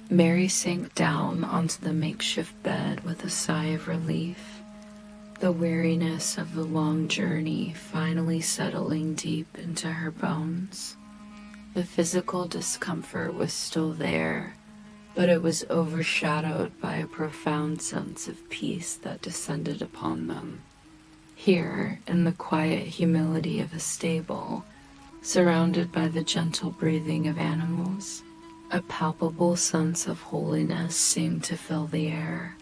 Mary sank down onto the makeshift bed with a sigh of relief, the weariness of the long journey finally settling deep into her bones. The physical discomfort was still there, but it was overshadowed by a profound sense of peace that descended upon them. Here, in the quiet humility of a stable, surrounded by the gentle breathing of animals, a palpable sense of holiness seemed to fill the air.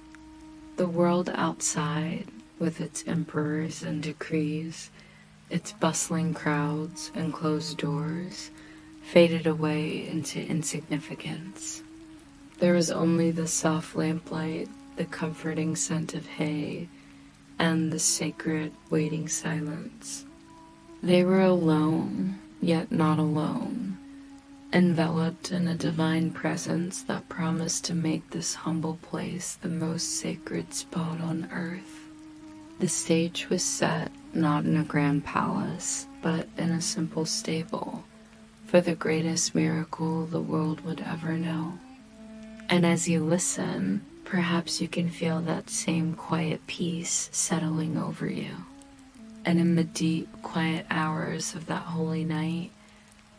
The world outside, with its emperors and decrees, its bustling crowds and closed doors, faded away into insignificance. There was only the soft lamplight, the comforting scent of hay, and the sacred, waiting silence. They were alone, yet not alone, enveloped in a divine presence that promised to make this humble place the most sacred spot on earth. The stage was set not in a grand palace, but in a simple stable, for the greatest miracle the world would ever know. And as you listen, perhaps you can feel that same quiet peace settling over you. And in the deep, quiet hours of that holy night,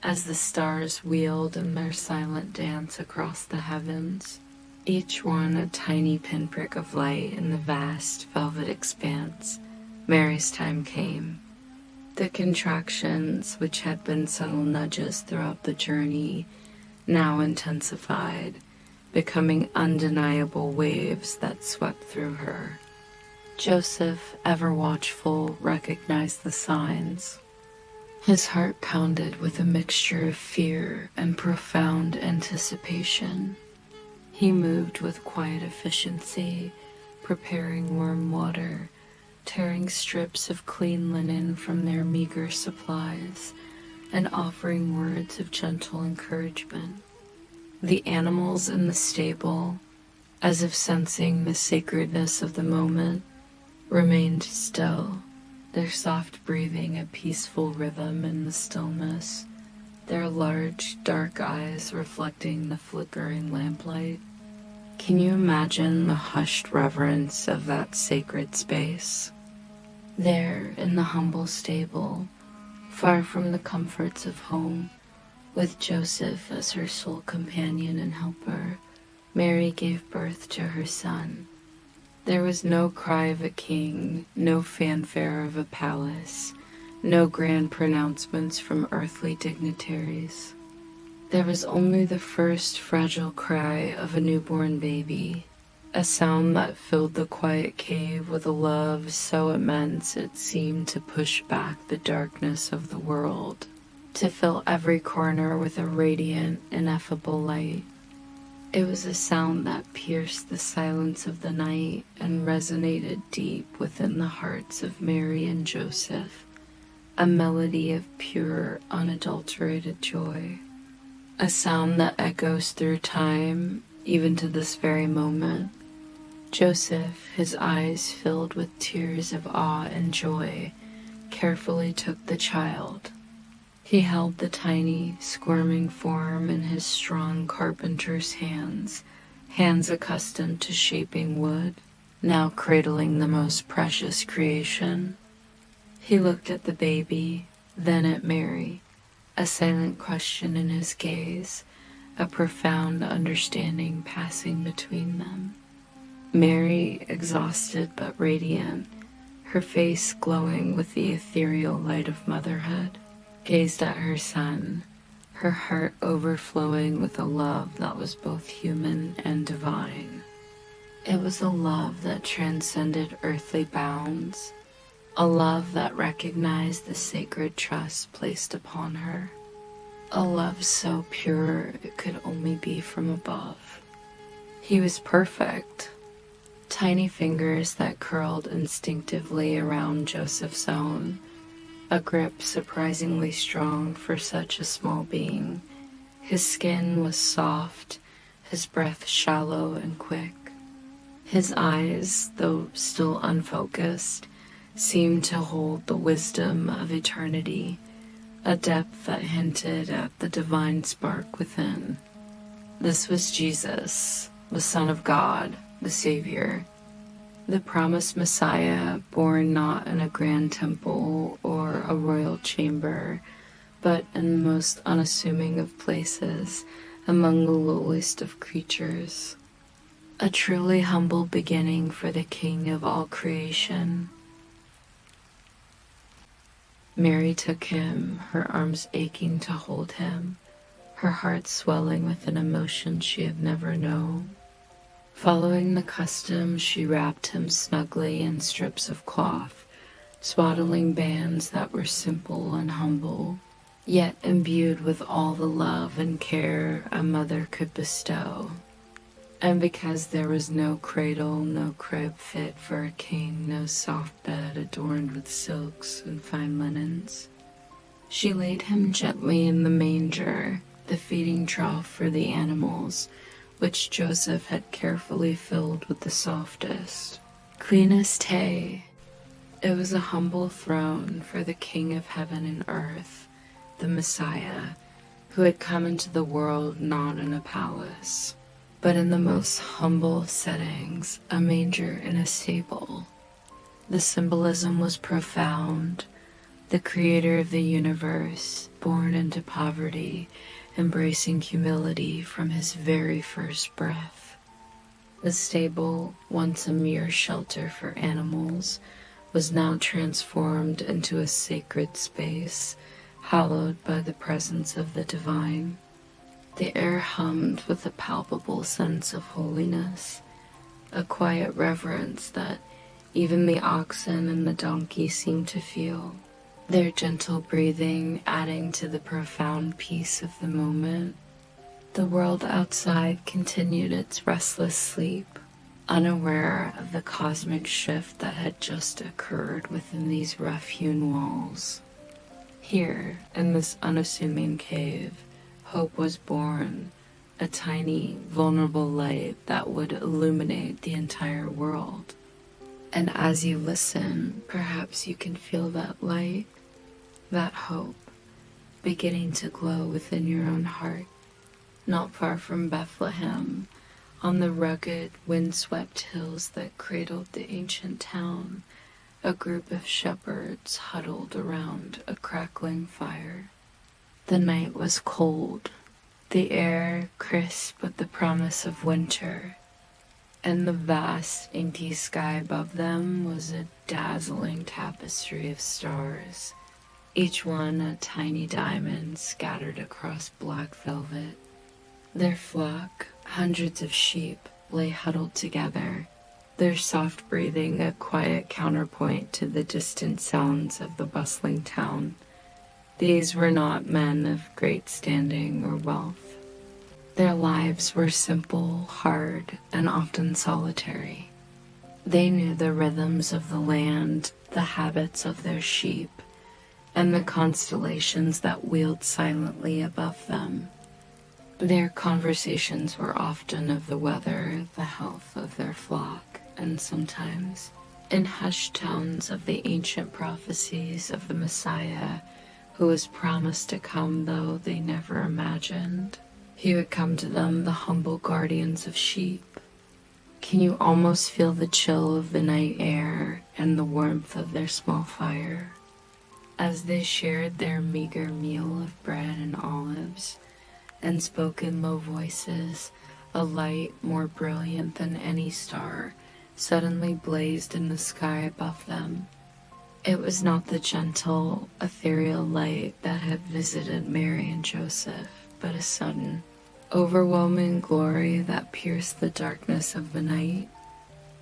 as the stars wheeled in their silent dance across the heavens, each one a tiny pinprick of light in the vast velvet expanse, Mary's time came. The contractions, which had been subtle nudges throughout the journey, now intensified, becoming undeniable waves that swept through her. Joseph, ever watchful, recognized the signs. His heart pounded with a mixture of fear and profound anticipation. He moved with quiet efficiency, preparing warm water, tearing strips of clean linen from their meager supplies, and offering words of gentle encouragement. The animals in the stable, as if sensing the sacredness of the moment, remained still, their soft breathing a peaceful rhythm in the stillness, their large, dark eyes reflecting the flickering lamplight. Can you imagine the hushed reverence of that sacred space? There, in the humble stable, far from the comforts of home, with Joseph as her sole companion and helper, Mary gave birth to her son. There was no cry of a king, no fanfare of a palace, no grand pronouncements from earthly dignitaries. There was only the first fragile cry of a newborn baby, a sound that filled the quiet cave with a love so immense it seemed to push back the darkness of the world, to fill every corner with a radiant, ineffable light. It was a sound that pierced the silence of the night and resonated deep within the hearts of Mary and Joseph, a melody of pure, unadulterated joy. A sound that echoes through time, even to this very moment. Joseph, his eyes filled with tears of awe and joy, carefully took the child. He held the tiny, squirming form in his strong carpenter's hands, hands accustomed to shaping wood, now cradling the most precious creation. He looked at the baby, then at Mary, a silent question in his gaze, a profound understanding passing between them. Mary, exhausted but radiant, her face glowing with the ethereal light of motherhood, gazed at her son, her heart overflowing with a love that was both human and divine. It was a love that transcended earthly bounds, a love that recognized the sacred trust placed upon her, a love so pure it could only be from above. He was perfect. Tiny fingers that curled instinctively around Joseph's own, a grip surprisingly strong for such a small being. His skin was soft, his breath shallow and quick. His eyes, though still unfocused, seemed to hold the wisdom of eternity, a depth that hinted at the divine spark within. This was Jesus, the Son of God, the Savior, the promised Messiah, born not in a grand temple or a royal chamber, but in the most unassuming of places, among the lowliest of creatures. A truly humble beginning for the King of all creation. Mary took him, her arms aching to hold him, her heart swelling with an emotion she had never known. Following the custom, she wrapped him snugly in strips of cloth, swaddling bands that were simple and humble, yet imbued with all the love and care a mother could bestow. And because there was no cradle, no crib fit for a king, no soft bed adorned with silks and fine linens, she laid him gently in the manger, the feeding trough for the animals, which Joseph had carefully filled with the softest, cleanest hay. It was a humble throne for the King of heaven and earth, the Messiah, who had come into the world not in a palace, but in the most humble settings, a manger in a stable. The symbolism was profound. The creator of the universe, born into poverty, embracing humility from his very first breath. The stable, once a mere shelter for animals, was now transformed into a sacred space, hallowed by the presence of the divine. The air hummed with a palpable sense of holiness, a quiet reverence that even the oxen and the donkey seemed to feel, their gentle breathing adding to the profound peace of the moment. The world outside continued its restless sleep, unaware of the cosmic shift that had just occurred within these rough-hewn walls. Here, in this unassuming cave, hope was born, a tiny, vulnerable light that would illuminate the entire world. And as you listen, perhaps you can feel that light, that hope, beginning to glow within your own heart. Not far from Bethlehem, on the rugged, wind-swept hills that cradled the ancient town, a group of shepherds huddled around a crackling fire. The night was cold, the air crisp with the promise of winter, and the vast, inky sky above them was a dazzling tapestry of stars, each one a tiny diamond scattered across black velvet. Their flock, hundreds of sheep, lay huddled together, their soft breathing a quiet counterpoint to the distant sounds of the bustling town. These were not men of great standing or wealth. Their lives were simple, hard, and often solitary. They knew the rhythms of the land, the habits of their sheep, and the constellations that wheeled silently above them. Their conversations were often of the weather, the health of their flock, and sometimes, in hushed tones, of the ancient prophecies of the Messiah who was promised to come, though they never imagined. He would come to them, the humble guardians of sheep. Can you almost feel the chill of the night air and the warmth of their small fire? As they shared their meager meal of bread and olives, and spoke in low voices, a light more brilliant than any star suddenly blazed in the sky above them. It was not the gentle, ethereal light that had visited Mary and Joseph, but a sudden, overwhelming glory that pierced the darkness of the night.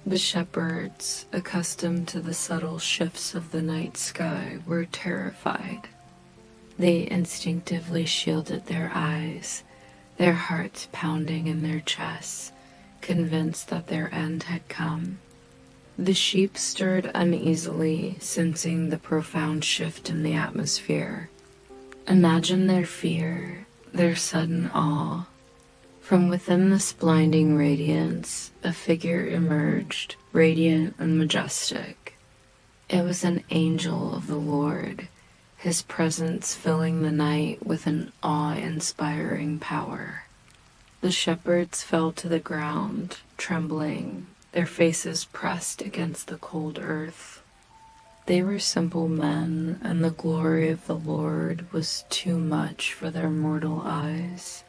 The shepherds, accustomed to the subtle shifts of the night sky, were terrified. They instinctively shielded their eyes, their hearts pounding in their chests, convinced that their end had come. The sheep stirred uneasily, sensing the profound shift in the atmosphere. Imagine their fear, their sudden awe. From within this blinding radiance, a figure emerged, radiant and majestic. It was an angel of the Lord, his presence filling the night with an awe-inspiring power. The shepherds fell to the ground, trembling, their faces pressed against the cold earth. They were simple men, and the glory of the Lord was too much for their mortal eyes.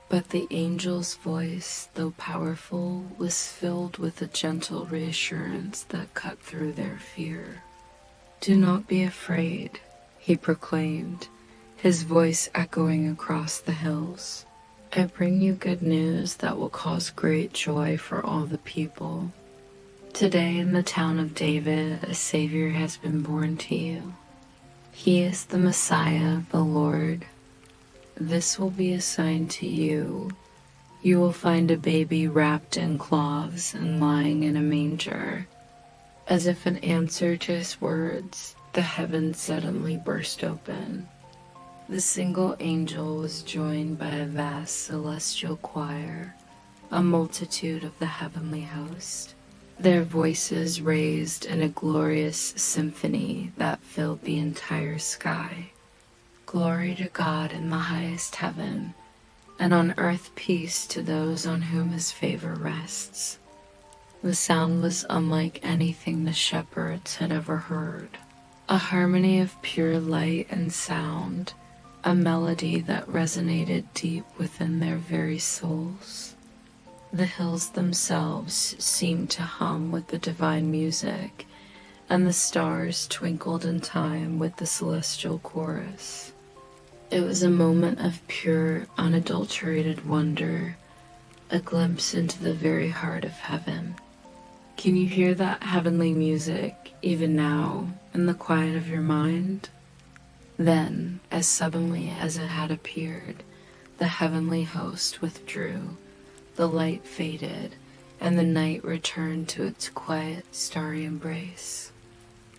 But the angel's voice, though powerful, was filled with a gentle reassurance that cut through their fear. "Do not be afraid," he proclaimed, his voice echoing across the hills. "I bring you good news that will cause great joy for all the people. Today in the town of David, a Savior has been born to you. He is the Messiah, the Lord. This will be a sign to you. You will find a baby wrapped in cloths and lying in a manger." As if in answer to his words, the heavens suddenly burst open. The single angel was joined by a vast celestial choir, a multitude of the heavenly host, their voices raised in a glorious symphony that filled the entire sky. Glory to God in the highest heaven, and on earth peace to those on whom his favor rests. The sound was unlike anything the shepherds had ever heard. A harmony of pure light and sound, a melody that resonated deep within their very souls. The hills themselves seemed to hum with the divine music, and the stars twinkled in time with the celestial chorus. It was a moment of pure, unadulterated wonder, a glimpse into the very heart of heaven. Can you hear that heavenly music, even now, in the quiet of your mind? Then, as suddenly as it had appeared, the heavenly host withdrew, the light faded, and the night returned to its quiet, starry embrace.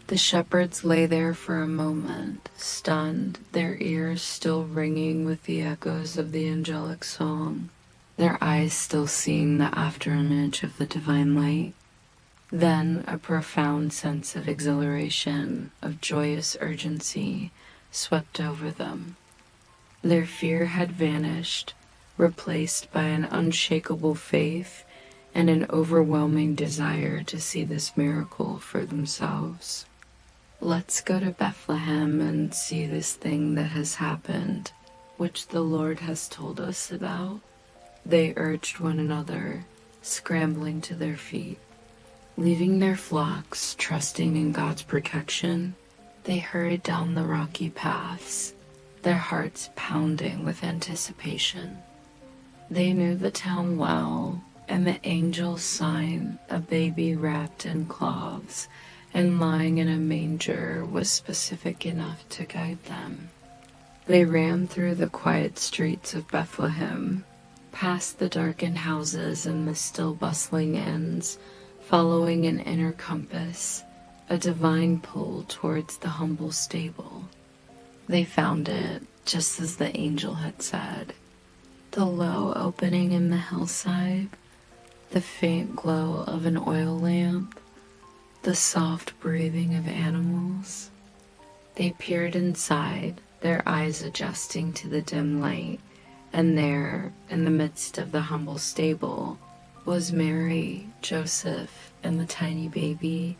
The shepherds lay there for a moment, stunned, their ears still ringing with the echoes of the angelic song, their eyes still seeing the afterimage of the divine light. Then a profound sense of exhilaration, of joyous urgency, swept over them. Their fear had vanished, replaced by an unshakable faith and an overwhelming desire to see this miracle for themselves. Let's go to Bethlehem and see this thing that has happened, which the Lord has told us about. They urged one another, scrambling to their feet. Leaving their flocks, trusting in God's protection, they hurried down the rocky paths, their hearts pounding with anticipation. They knew the town well, and the angel's sign, a baby wrapped in cloths and lying in a manger, was specific enough to guide them. They ran through the quiet streets of Bethlehem, past the darkened houses and the still bustling inns, following an inner compass, a divine pull towards the humble stable. They found it, just as the angel had said. The low opening in the hillside, the faint glow of an oil lamp, the soft breathing of animals. They peered inside, their eyes adjusting to the dim light, and there, in the midst of the humble stable, was Mary, Joseph, and the tiny baby,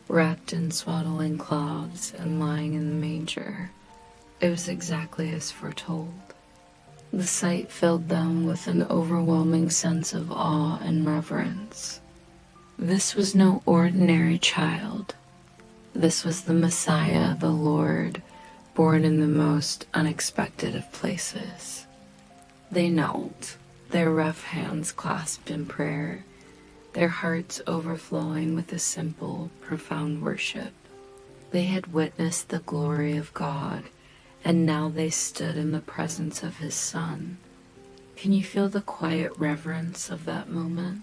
wrapped in swaddling cloths and lying in the manger. It was exactly as foretold. The sight filled them with an overwhelming sense of awe and reverence. This was no ordinary child. This was the Messiah, the Lord, born in the most unexpected of places. They knelt, their rough hands clasped in prayer, their hearts overflowing with a simple, profound worship. They had witnessed the glory of God, and now they stood in the presence of his Son. Can you feel the quiet reverence of that moment?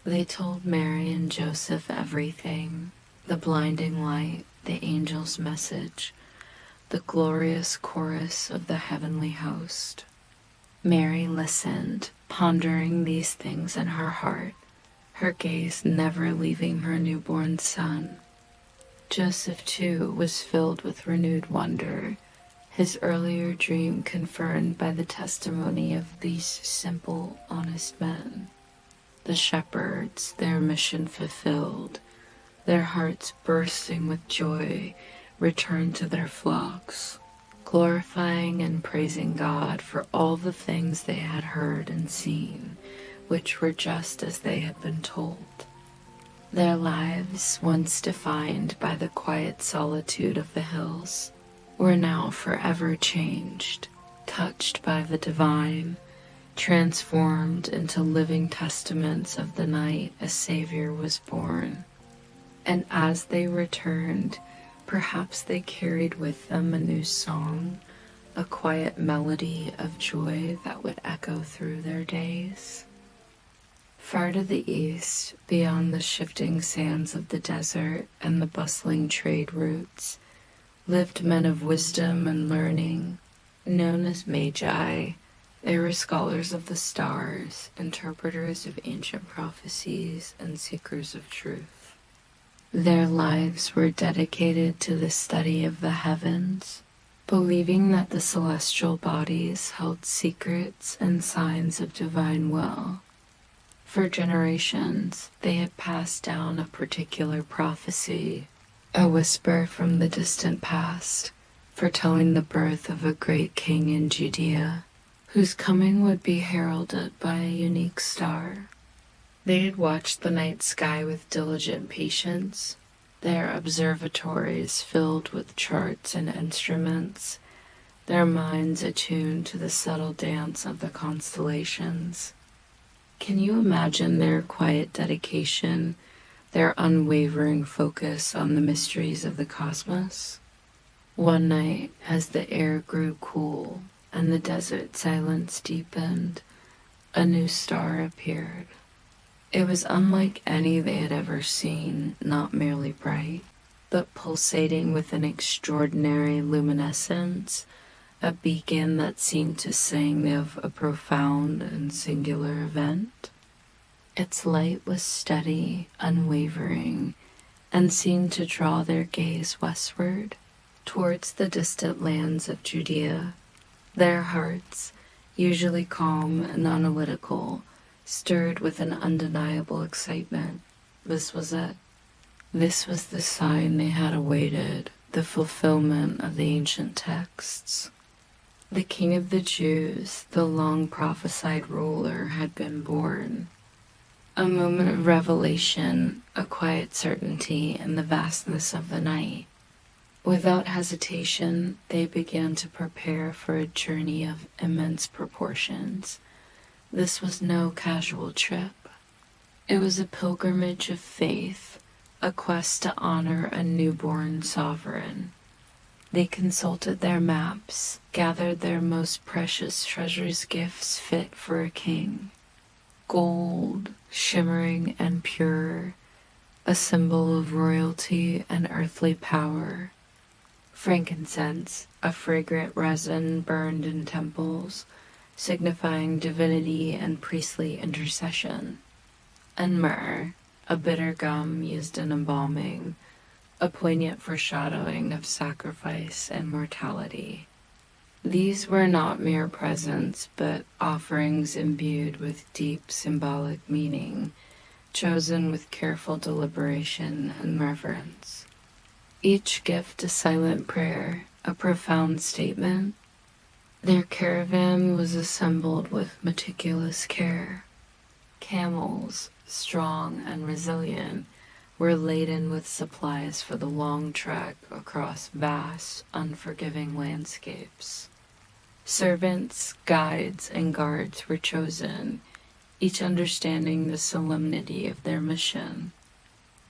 They told Mary and Joseph everything, the blinding light, the angel's message, the glorious chorus of the heavenly host. Mary listened, pondering these things in her heart, her gaze never leaving her newborn son. Joseph, too, was filled with renewed wonder, his earlier dream confirmed by the testimony of these simple, honest men. The shepherds, their mission fulfilled, their hearts bursting with joy, returned to their flocks, glorifying and praising God for all the things they had heard and seen, which were just as they had been told. Their lives, once defined by the quiet solitude of the hills, were now forever changed, touched by the divine, transformed into living testaments of the night a Savior was born. And as they returned, perhaps they carried with them a new song, a quiet melody of joy that would echo through their days. Far to the east, beyond the shifting sands of the desert and the bustling trade routes, lived men of wisdom and learning, known as magi. They were scholars of the stars, interpreters of ancient prophecies, and seekers of truth. Their lives were dedicated to the study of the heavens, believing that the celestial bodies held secrets and signs of divine will. For generations, they had passed down a particular prophecy, a whisper from the distant past, foretelling the birth of a great king in Judea, whose coming would be heralded by a unique star. They had watched the night sky with diligent patience, their observatories filled with charts and instruments, their minds attuned to the subtle dance of the constellations. Can you imagine their quiet dedication, their unwavering focus on the mysteries of the cosmos? One night, as the air grew cool and the desert silence deepened, a new star appeared. It was unlike any they had ever seen, not merely bright, but pulsating with an extraordinary luminescence, a beacon that seemed to sing of a profound and singular event. Its light was steady, unwavering, and seemed to draw their gaze westward, towards the distant lands of Judea. Their hearts, usually calm and analytical, stirred with an undeniable excitement. This was it. This was the sign they had awaited, the fulfillment of the ancient texts. The King of the Jews, the long prophesied ruler, had been born. A moment of revelation, a quiet certainty in the vastness of the night. Without hesitation, they began to prepare for a journey of immense proportions. This was no casual trip. It was a pilgrimage of faith, a quest to honor a newborn sovereign. They consulted their maps, gathered their most precious treasures, gifts fit for a king. Gold, shimmering and pure, a symbol of royalty and earthly power. Frankincense, a fragrant resin burned in temples, signifying divinity and priestly intercession. And myrrh, a bitter gum used in embalming, a poignant foreshadowing of sacrifice and mortality. These were not mere presents, but offerings imbued with deep symbolic meaning, chosen with careful deliberation and reverence. Each gift a silent prayer, a profound statement. Their caravan was assembled with meticulous care. Camels, strong and resilient, were laden with supplies for the long trek across vast, unforgiving landscapes. Servants, guides, and guards were chosen, each understanding the solemnity of their mission.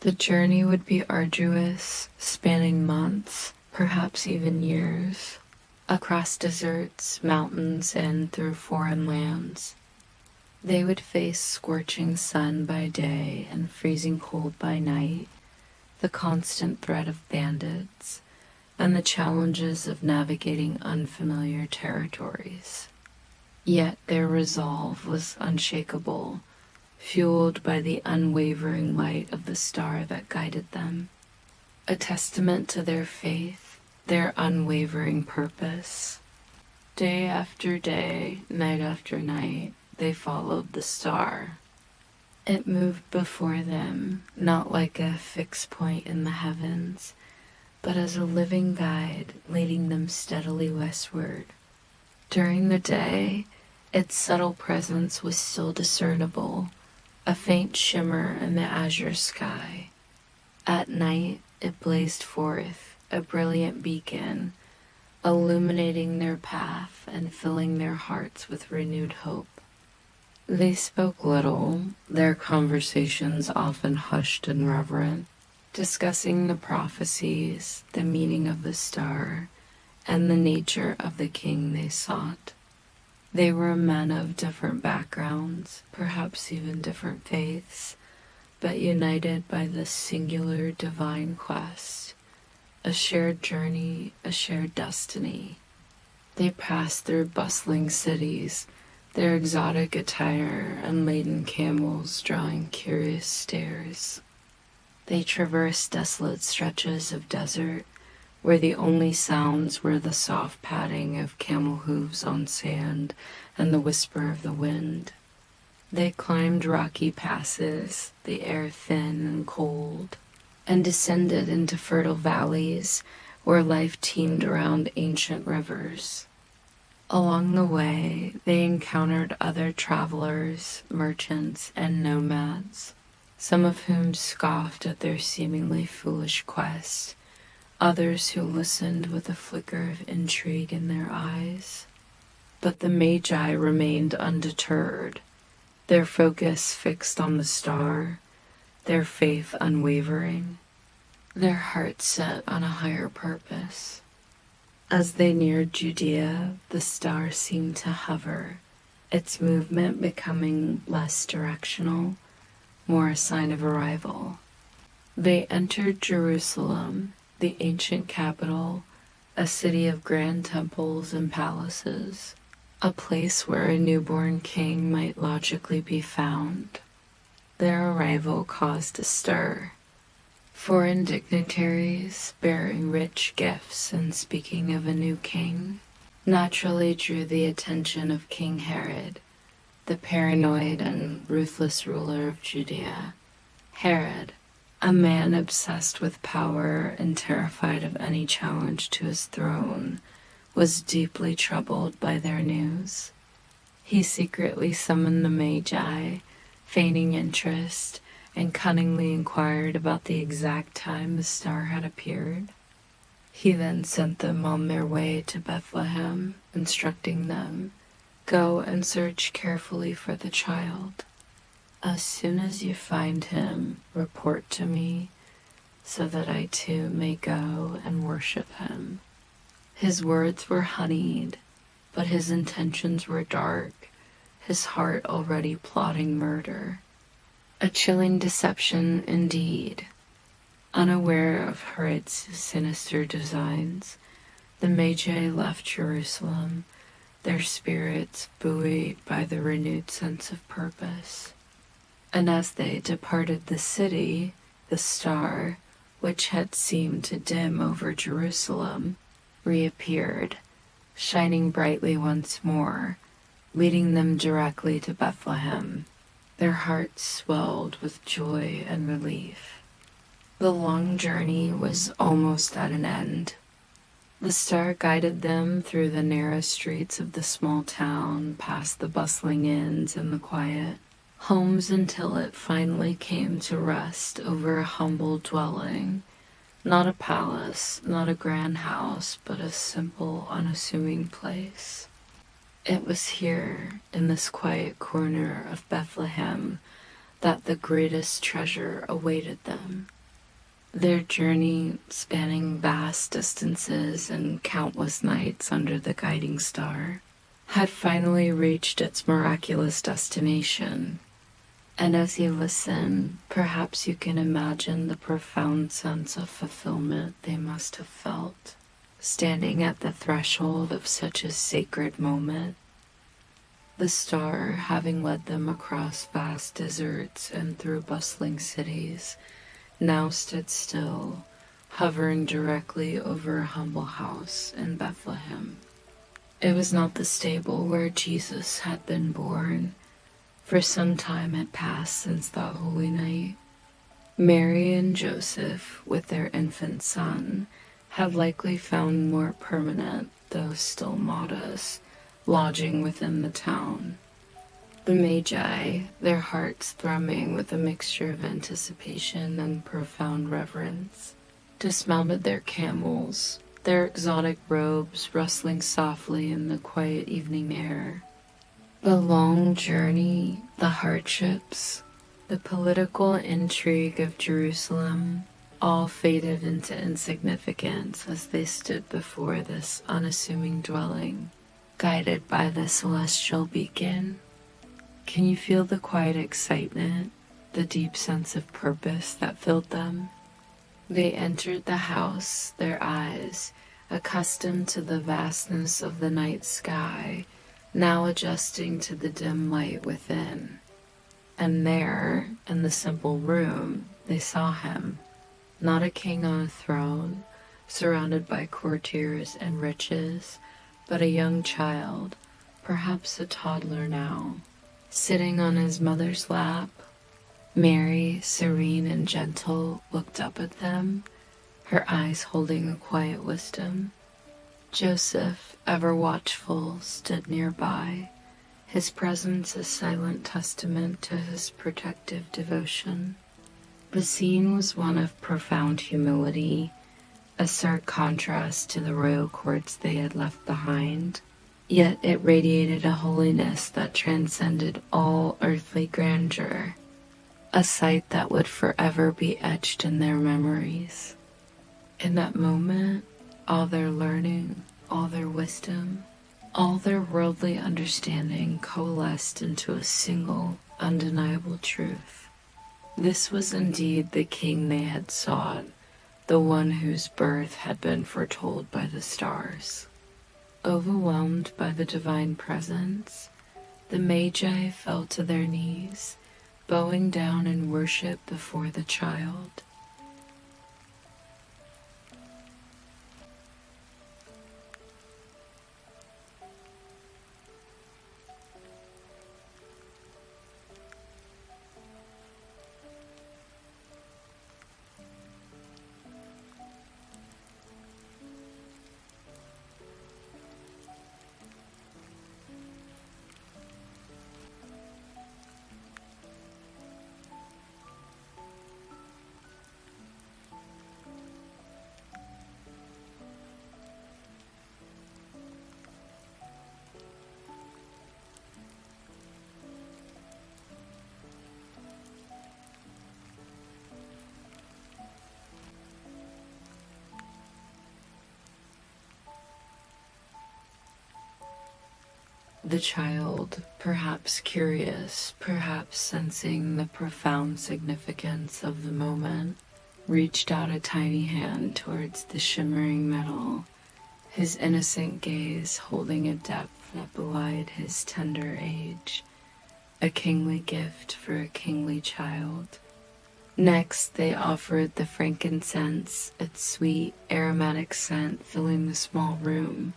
The journey would be arduous, spanning months, perhaps even years, across deserts, mountains, and through foreign lands. They would face scorching sun by day and freezing cold by night, the constant threat of bandits, and the challenges of navigating unfamiliar territories. Yet their resolve was unshakable, fueled by the unwavering light of the star that guided them, a testament to their faith, their unwavering purpose. Day after day, night after night, they followed the star. It moved before them, not like a fixed point in the heavens, but as a living guide leading them steadily westward. During the day, its subtle presence was still discernible, a faint shimmer in the azure sky. At night, it blazed forth, a brilliant beacon, illuminating their path and filling their hearts with renewed hope. They spoke little, their conversations often hushed and reverent, discussing the prophecies, the meaning of the star, and the nature of the king they sought. They were men of different backgrounds, perhaps even different faiths, but united by this singular divine quest, a shared journey, a shared destiny. They passed through bustling cities, their exotic attire and laden camels drawing curious stares. They traversed desolate stretches of desert, where the only sounds were the soft padding of camel hooves on sand and the whisper of the wind. They climbed rocky passes, the air thin and cold, and descended into fertile valleys where life teemed around ancient rivers. Along the way, they encountered other travelers, merchants, and nomads, some of whom scoffed at their seemingly foolish quest, others who listened with a flicker of intrigue in their eyes. But the Magi remained undeterred, their focus fixed on the star, their faith unwavering, their hearts set on a higher purpose. As they neared Judea, the star seemed to hover, its movement becoming less directional, more a sign of arrival. They entered Jerusalem, the ancient capital, a city of grand temples and palaces, a place where a newborn king might logically be found. Their arrival caused a stir. Foreign dignitaries, bearing rich gifts and speaking of a new king, naturally drew the attention of King Herod, the paranoid and ruthless ruler of Judea. Herod, a man obsessed with power and terrified of any challenge to his throne, was deeply troubled by their news. He secretly summoned the Magi, feigning interest, and cunningly inquired about the exact time the star had appeared. He then sent them on their way to Bethlehem, instructing them, "Go and search carefully for the child. As soon as you find him, report to me, so that I too may go and worship him." His words were honeyed, but his intentions were dark, his heart already plotting murder. A chilling deception indeed. Unaware of Herod's sinister designs, the Magi left Jerusalem, their spirits buoyed by the renewed sense of purpose. And as they departed the city, the star, which had seemed to dim over Jerusalem, reappeared, shining brightly once more, leading them directly to Bethlehem. Their hearts swelled with joy and relief. The long journey was almost at an end. The star guided them through the narrow streets of the small town, past the bustling inns and the quiet homes, until it finally came to rest over a humble dwelling. Not a palace, not a grand house, but a simple, unassuming place. It was here, in this quiet corner of Bethlehem, that the greatest treasure awaited them. Their journey, spanning vast distances and countless nights under the guiding star, had finally reached its miraculous destination. And as you listen, perhaps you can imagine the profound sense of fulfillment they must have felt, standing at the threshold of such a sacred moment. The star, having led them across vast deserts and through bustling cities, now stood still, hovering directly over a humble house in Bethlehem. It was not the stable where Jesus had been born, for some time had passed since that holy night. Mary and Joseph, with their infant son, had likely found more permanent, though still modest, lodging within the town. The Magi, their hearts thrumming with a mixture of anticipation and profound reverence, dismounted their camels, their exotic robes rustling softly in the quiet evening air. The long journey, the hardships, the political intrigue of Jerusalem, all faded into insignificance as they stood before this unassuming dwelling, guided by the celestial beacon. Can you feel the quiet excitement, the deep sense of purpose that filled them? They entered the house, their eyes, accustomed to the vastness of the night sky, now adjusting to the dim light within. And there, in the simple room, they saw him, not a king on a throne, surrounded by courtiers and riches, but a young child, perhaps a toddler now, sitting on his mother's lap. Mary, serene and gentle, looked up at them, her eyes holding a quiet wisdom. Joseph, ever watchful, stood nearby, his presence a silent testament to his protective devotion. The scene was one of profound humility, a stark contrast to the royal courts they had left behind, yet it radiated a holiness that transcended all earthly grandeur, a sight that would forever be etched in their memories. In that moment, all their learning, all their wisdom, all their worldly understanding coalesced into a single, undeniable truth. This was indeed the king they had sought, the one whose birth had been foretold by the stars. Overwhelmed by the divine presence, the Magi fell to their knees, bowing down in worship before the child. The child, perhaps curious, perhaps sensing the profound significance of the moment, reached out a tiny hand towards the shimmering metal, his innocent gaze holding a depth that belied his tender age, a kingly gift for a kingly child. Next, they offered the frankincense, its sweet, aromatic scent filling the small room.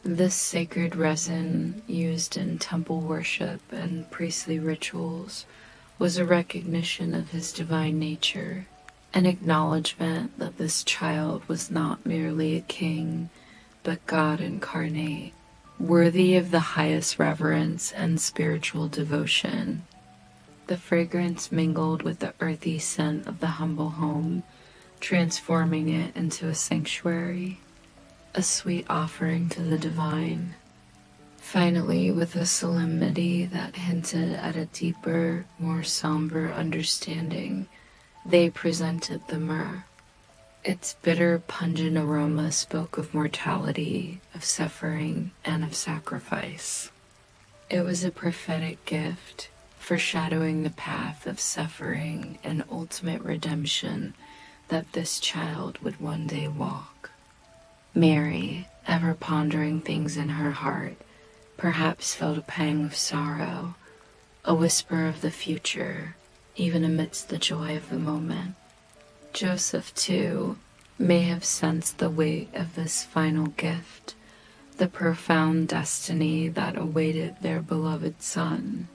This sacred resin, used in temple worship and priestly rituals, was a recognition of his divine nature, an acknowledgement that this child was not merely a king, but God incarnate, worthy of the highest reverence and spiritual devotion. The fragrance mingled with the earthy scent of the humble home, transforming it into a sanctuary, a sweet offering to the divine. Finally, with a solemnity that hinted at a deeper, more somber understanding, they presented the myrrh. Its bitter, pungent aroma spoke of mortality, of suffering, and of sacrifice. It was a prophetic gift, foreshadowing the path of suffering and ultimate redemption that this child would one day walk. Mary, ever pondering things in her heart, perhaps felt a pang of sorrow, a whisper of the future, even amidst the joy of the moment. Joseph, too, may have sensed the weight of this final gift, the profound destiny that awaited their beloved son,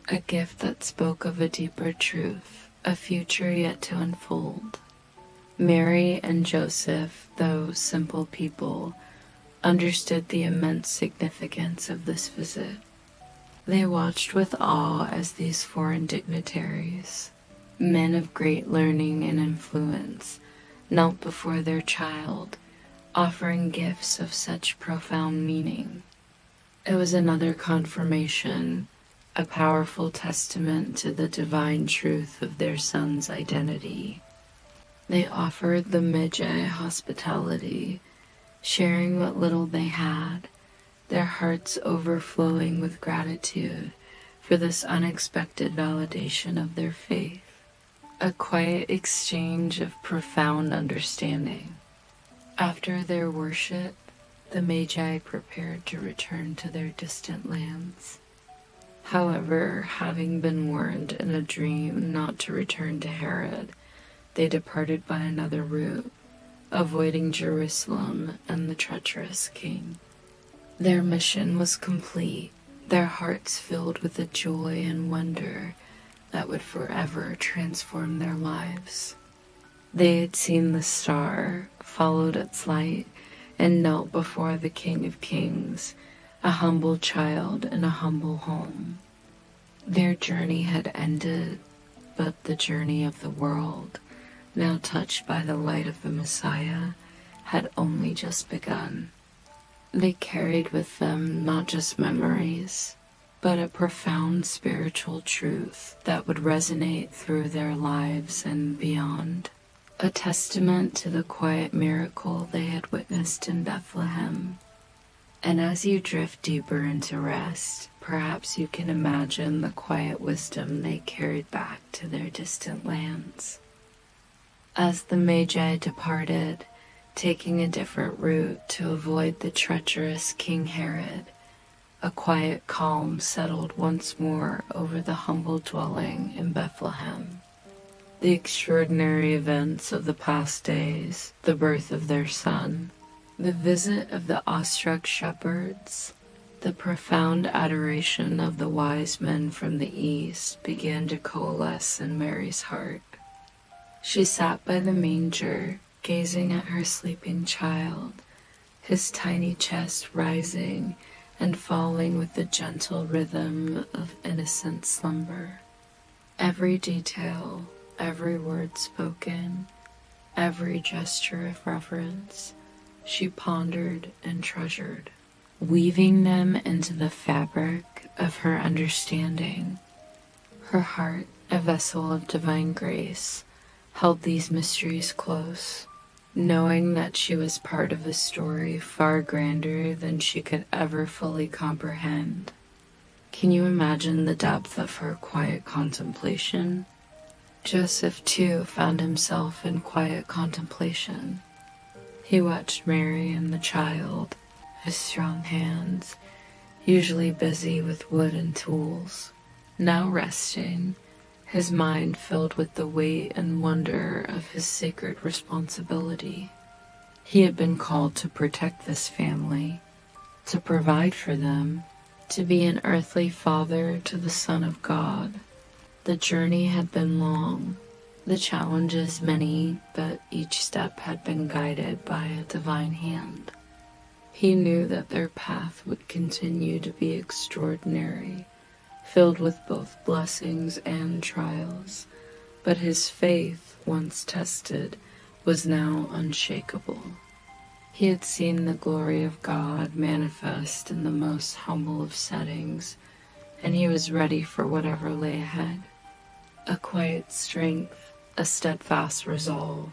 a gift that spoke of a deeper truth, a future yet to unfold. Mary and Joseph, though simple people, understood the immense significance of this visit. They watched with awe as these foreign dignitaries, men of great learning and influence, knelt before their child, offering gifts of such profound meaning. It was another confirmation, a powerful testament to the divine truth of their son's identity. They offered the Magi hospitality, sharing what little they had, their hearts overflowing with gratitude for this unexpected validation of their faith, a quiet exchange of profound understanding. After their worship, the Magi prepared to return to their distant lands. However, having been warned in a dream not to return to Herod, they departed by another route, avoiding Jerusalem and the treacherous king. Their mission was complete, their hearts filled with a joy and wonder that would forever transform their lives. They had seen the star, followed its light, and knelt before the King of Kings, a humble child in a humble home. Their journey had ended, but the journey of the world, now touched by the light of the Messiah, had only just begun. They carried with them not just memories, but a profound spiritual truth that would resonate through their lives and beyond. A testament to the quiet miracle they had witnessed in Bethlehem. And as you drift deeper into rest, perhaps you can imagine the quiet wisdom they carried back to their distant lands. As the Magi departed, taking a different route to avoid the treacherous King Herod, a quiet calm settled once more over the humble dwelling in Bethlehem. The extraordinary events of the past days, the birth of their son, the visit of the awestruck shepherds, the profound adoration of the wise men from the east began to coalesce in Mary's heart. She sat by the manger, gazing at her sleeping child, his tiny chest rising and falling with the gentle rhythm of innocent slumber. Every detail, every word spoken, every gesture of reverence, she pondered and treasured, weaving them into the fabric of her understanding. Her heart, a vessel of divine grace, held these mysteries close, knowing that she was part of a story far grander than she could ever fully comprehend. Can you imagine the depth of her quiet contemplation? Joseph, too, found himself in quiet contemplation. He watched Mary and the child, his strong hands, usually busy with wood and tools, now resting, his mind filled with the weight and wonder of his sacred responsibility. He had been called to protect this family, to provide for them, to be an earthly father to the Son of God. The journey had been long, the challenges many, but each step had been guided by a divine hand. He knew that their path would continue to be extraordinary, filled with both blessings and trials, but his faith, once tested, was now unshakable. He had seen the glory of God manifest in the most humble of settings, and he was ready for whatever lay ahead. A quiet strength, a steadfast resolve.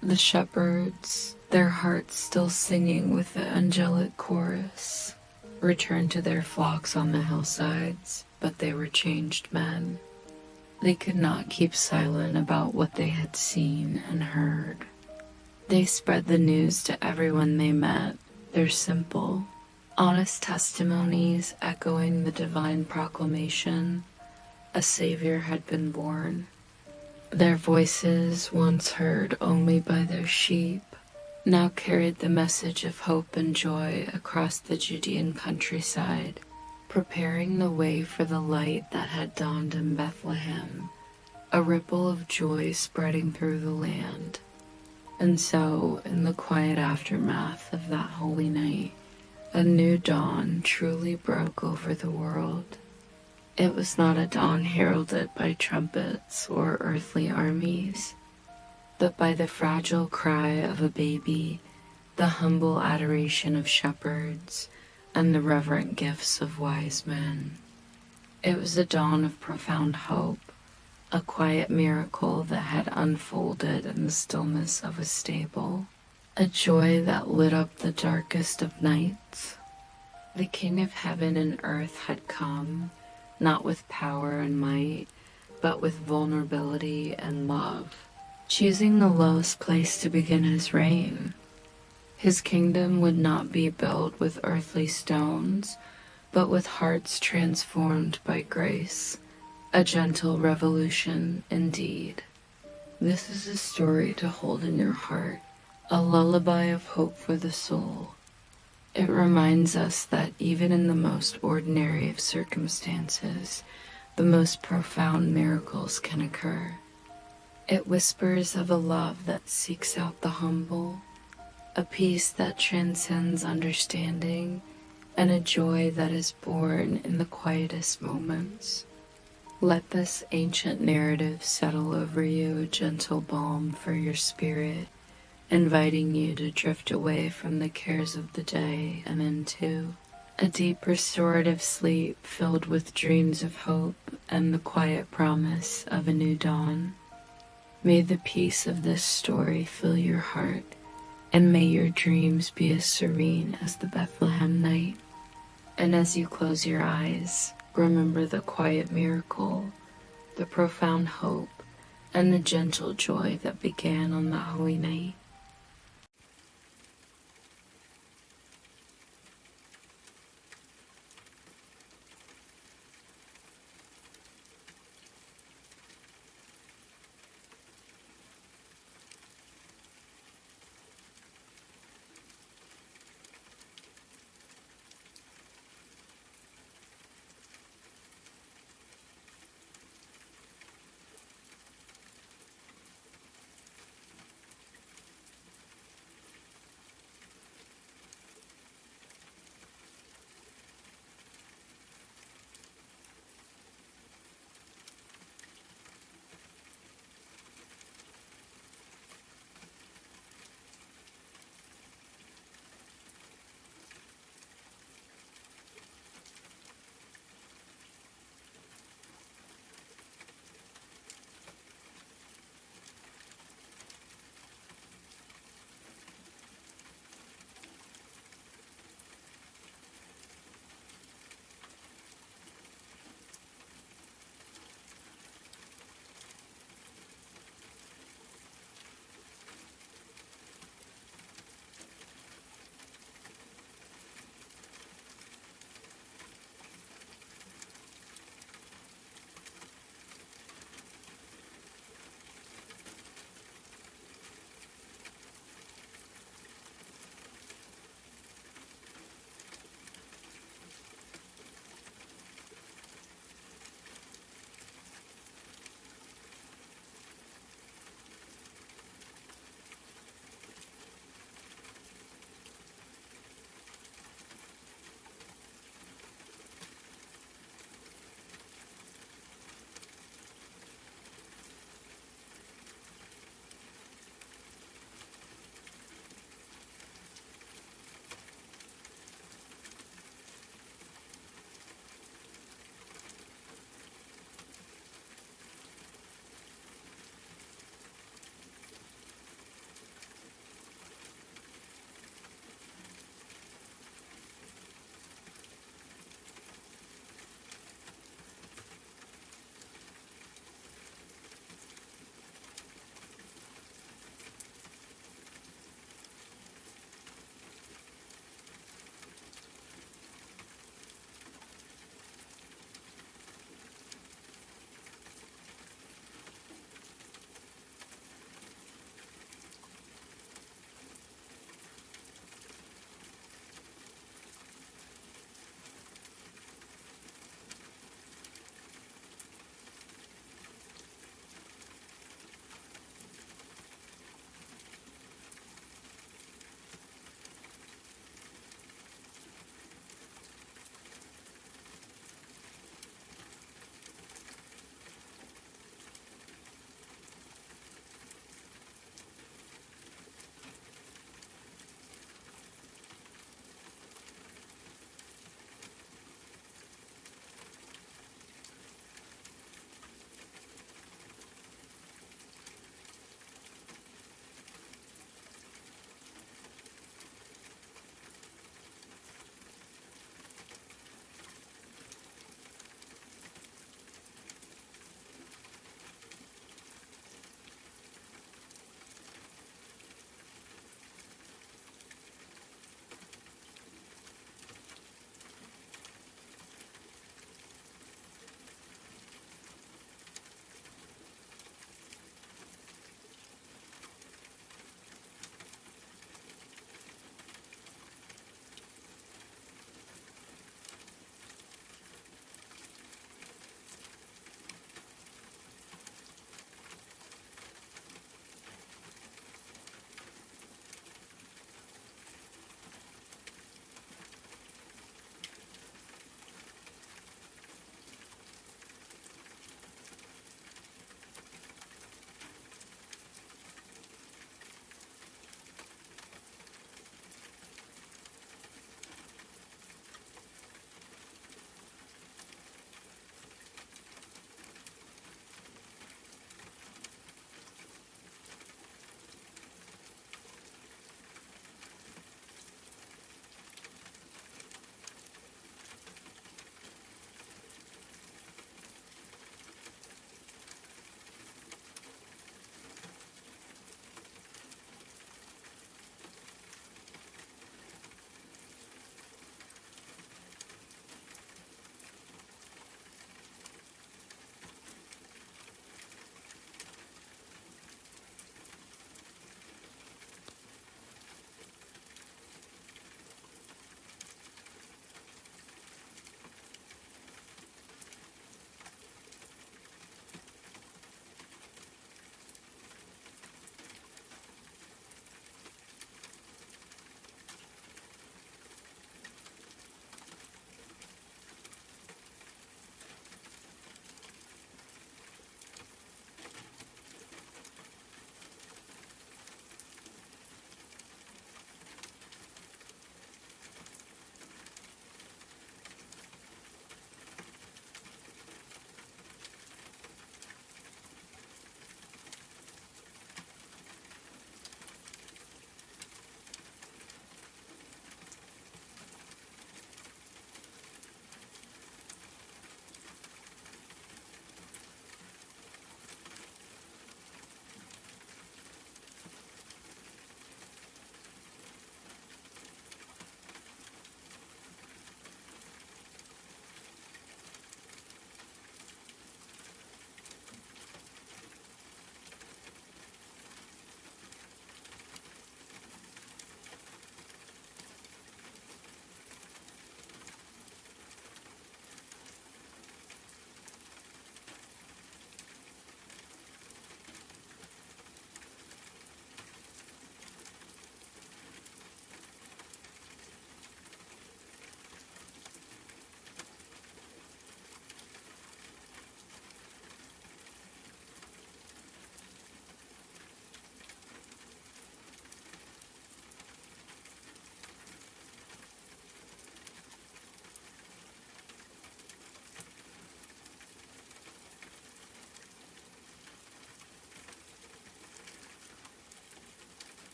The shepherds, their hearts still singing with the angelic chorus, returned to their flocks on the hillsides, but they were changed men. They could not keep silent about what they had seen and heard. They spread the news to everyone they met, their simple, honest testimonies echoing the divine proclamation: a Savior had been born. Their voices, once heard only by their sheep, now carried the message of hope and joy across the Judean countryside, preparing the way for the light that had dawned in Bethlehem, a ripple of joy spreading through the land. And so, in the quiet aftermath of that holy night, a new dawn truly broke over the world. It was not a dawn heralded by trumpets or earthly armies, but by the fragile cry of a baby, the humble adoration of shepherds, and the reverent gifts of wise men. It was a dawn of profound hope, a quiet miracle that had unfolded in the stillness of a stable, a joy that lit up the darkest of nights. The King of heaven and earth had come, not with power and might, but with vulnerability and love, choosing the lowest place to begin his reign. His kingdom would not be built with earthly stones, but with hearts transformed by grace, a gentle revolution indeed. This is a story to hold in your heart, a lullaby of hope for the soul. It reminds us that even in the most ordinary of circumstances, the most profound miracles can occur. It whispers of a love that seeks out the humble, a peace that transcends understanding, and a joy that is born in the quietest moments. Let this ancient narrative settle over you, a gentle balm for your spirit, inviting you to drift away from the cares of the day and into a deep restorative sleep filled with dreams of hope and the quiet promise of a new dawn. May the peace of this story fill your heart, and may your dreams be as serene as the Bethlehem night. And as you close your eyes, remember the quiet miracle, the profound hope, and the gentle joy that began on that holy night.